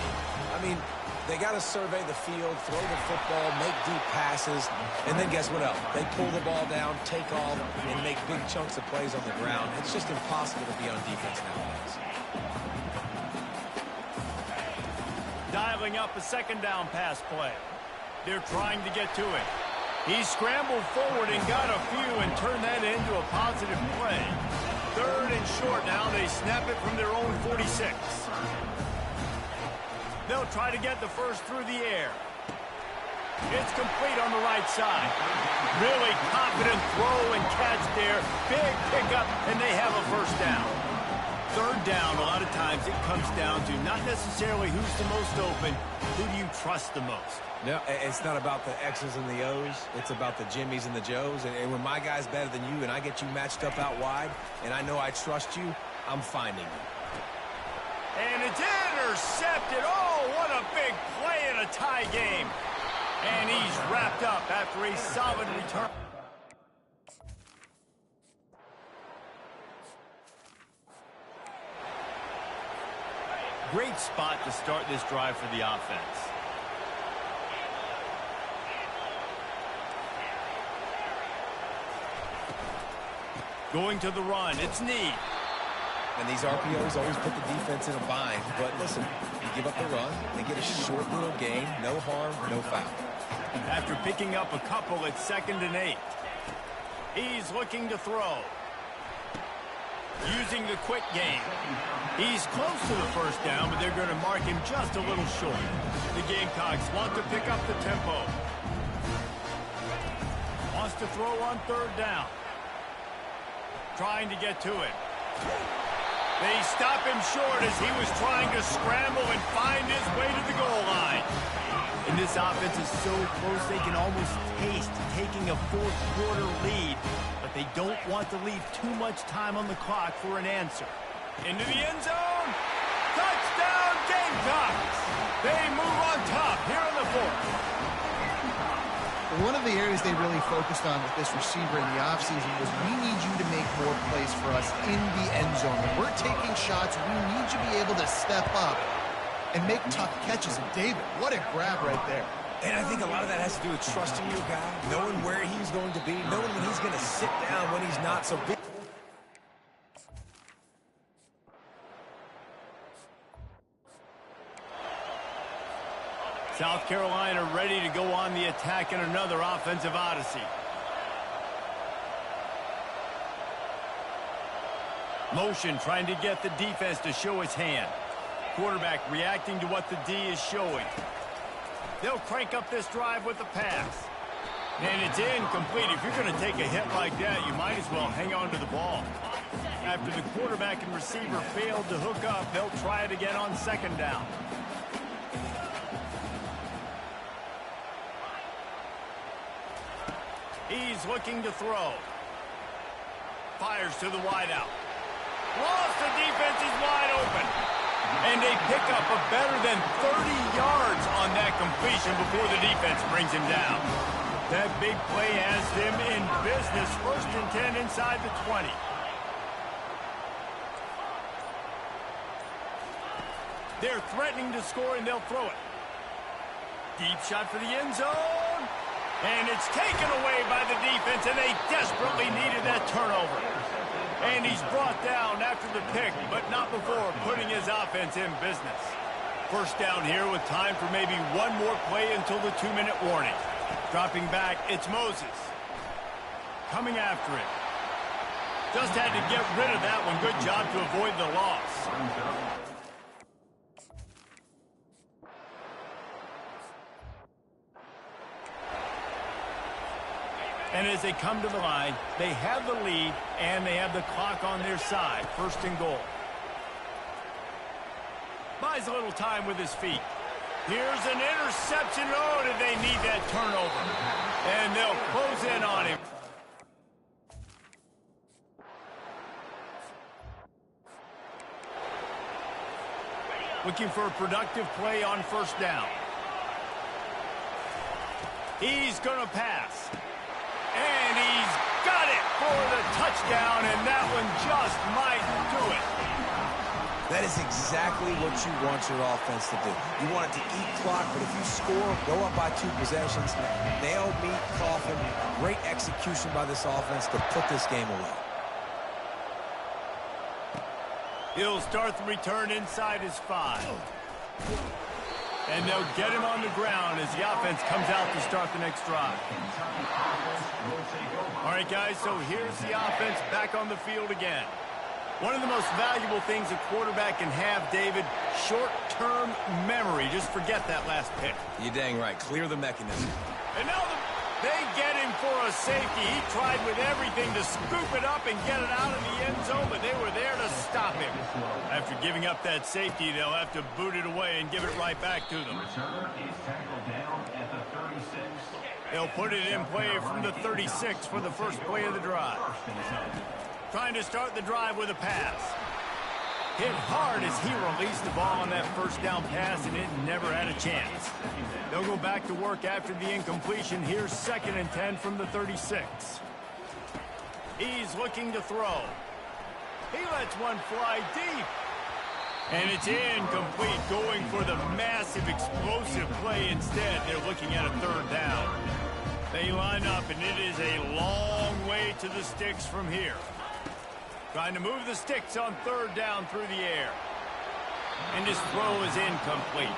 I mean, they got to survey the field, throw the football, make deep passes, and then guess what else? They pull the ball down, take off, and make big chunks of plays on the ground. It's just impossible to be on defense nowadays. Dialing up a second down pass play. They're trying to get to it. He scrambled forward and got a few and turned that into a positive play. 3rd and short now. They snap it from their own 46. They'll try to get the first through the air. It's complete on the right side. Really confident throw and catch there. Big pickup, and they have a first down. 3rd down, a lot of times it comes down to not necessarily who's the most open, who do you trust the most? No, it's not about the X's and the O's. It's about the Jimmys and the Joes. And when my guy's better than you and I get you matched up out wide, and I know I trust you, I'm finding you. And it's intercepted. Oh, what a big play in a tie game. And he's wrapped up after a solid return. Great spot to start this drive for the offense. Going to the run. It's Need. And these RPOs always put the defense in a bind. But listen, you give up the run, they get a short little gain, no harm, no foul. After picking up a couple, it's 2nd and 8. He's looking to throw. Using the quick game. He's close to the first down, but they're going to mark him just a little short. The Gamecocks want to pick up the tempo. Wants to throw on 3rd down. Trying to get to it. They stop him short as he was trying to scramble and find his way to the goal line. And this offense is so close they can almost taste taking a 4th quarter lead, but they don't want to leave too much time on the clock for an answer. Into the end zone. Touchdown Gamecocks. They move on top here in the 4th. One of the areas they really focused on with this receiver in the offseason was we need you to make more plays for us in the end zone. When we're taking shots, we need you to be able to step up and make tough catches. And David, what a grab right there. And I think a lot of that has to do with trusting your guy, knowing where he's going to be, knowing when he's going to sit down, when he's not. So big. South Carolina ready to go on the attack in another offensive odyssey. Motion trying to get the defense to show his hand. Quarterback reacting to what the D is showing. They'll crank up this drive with the pass. And it's incomplete. If you're going to take a hit like that, you might as well hang on to the ball. After the quarterback and receiver failed to hook up, they'll try it again on 2nd down. He's looking to throw. Fires to the wideout. Lost, the defense is wide open. And they pick up a better than 30 yards on that completion before the defense brings him down. That big play has them in business. 1st and 10 inside the 20. They're threatening to score, and they'll throw it. Deep shot for the end zone. And it's taken away by the defense, and they desperately needed that turnover. And he's brought down after the pick, but not before putting his offense in business. 1st down here with time for maybe one more play until the 2-minute warning. Dropping back, it's Moses. Coming after it. Just had to get rid of that one. Good job to avoid the loss. And as they come to the line, they have the lead, and they have the clock on their side. 1st and goal. Buys a little time with his feet. Here's an interception. Oh, did they need that turnover? And they'll close in on him. Looking for a productive play on first down. He's going to pass. And he's got it for the touchdown, and that one just might do it. That is exactly what you want your offense to do. You want it to eat clock, but if you score, go up by 2 possessions, nail, meet, coffin, great execution by this offense to put this game away. He'll start the return inside his 5. And they'll get him on the ground as the offense comes out to start the next drive. All right, guys, so here's the offense back on the field again. One of the most valuable things a quarterback can have, David, short-term memory. Just forget that last pick. You're dang right. Clear the mechanism. And now they get him for a safety. He tried with everything to scoop it up and get it out of the end zone, but they were there to stop him. After giving up that safety, they'll have to boot it away and give it right back to them. They'll put it in play from the 36 for the first play of the drive. Trying to start the drive with a pass. Hit hard as he released the ball on that first down pass, and it never had a chance. They'll go back to work after the incompletion. Here's 2nd and 10 from the 36. He's looking to throw. He lets one fly deep. And it's incomplete, going for the massive explosive play instead. They're looking at a 3rd down. They line up, and it is a long way to the sticks from here. Trying to move the sticks on 3rd down through the air. And his throw is incomplete.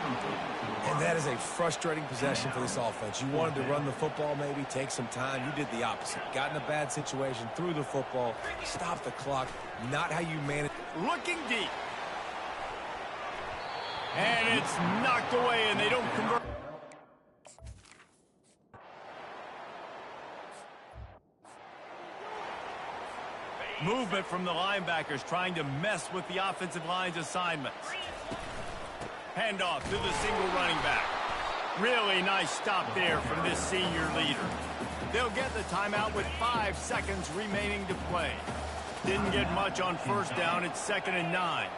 And that is a frustrating possession for this offense. You wanted to run the football, maybe take some time. You did the opposite. Got in a bad situation, threw the football, stopped the clock. Not how you manage. Looking deep. And it's knocked away, and they don't convert. Movement from the linebackers trying to mess with the offensive line's assignments. Handoff to the single running back. Really nice stop there from this senior leader. They'll get the timeout with 5 seconds remaining to play. Didn't get much on first down. It's 2nd and 9.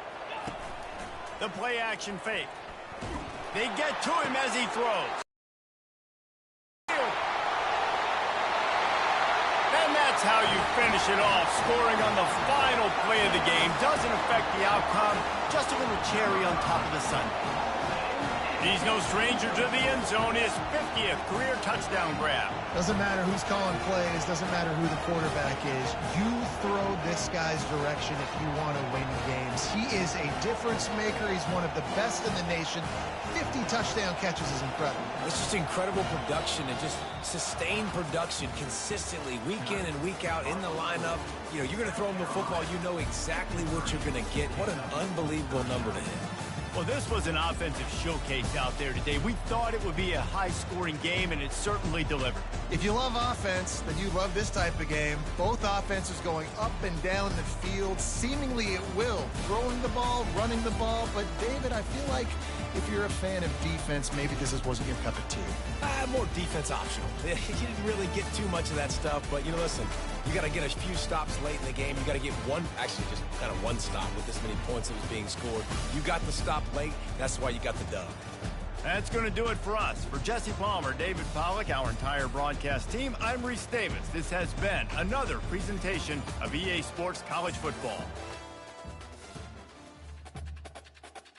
The play action fake. They get to him as he throws. And that's how you finish it off. Scoring on the final play of the game doesn't affect the outcome. Just a little cherry on top of the sundae. He's no stranger to the end zone. His 50th career touchdown grab. Doesn't matter who's calling plays. Doesn't matter who the quarterback is. You throw this guy's direction if you want to win games. He is a difference maker. He's one of the best in the nation. 50 touchdown catches is incredible. It's just incredible production and just sustained production consistently week in and week out in the lineup. You know, you're going to throw him the football. You know exactly what you're going to get. What an unbelievable number to hit. Well, this was an offensive showcase out there today. We thought it would be a high-scoring game, and it certainly delivered. If you love offense, then you love this type of game. Both offenses going up and down the field, seemingly at will. Throwing the ball, running the ball. But, David, I feel like if you're a fan of defense, maybe this wasn't your cup of tea. More defense optional. You didn't really get too much of that stuff, but, you know, listen, you got to get a few stops late in the game. You got to get one, actually just kind of one stop with this many points that was being scored. You got the stop late. That's why you got the dub. That's going to do it for us. For Jesse Palmer, David Pollack, our entire broadcast team, I'm Reese Davis. This has been another presentation of EA Sports College Football.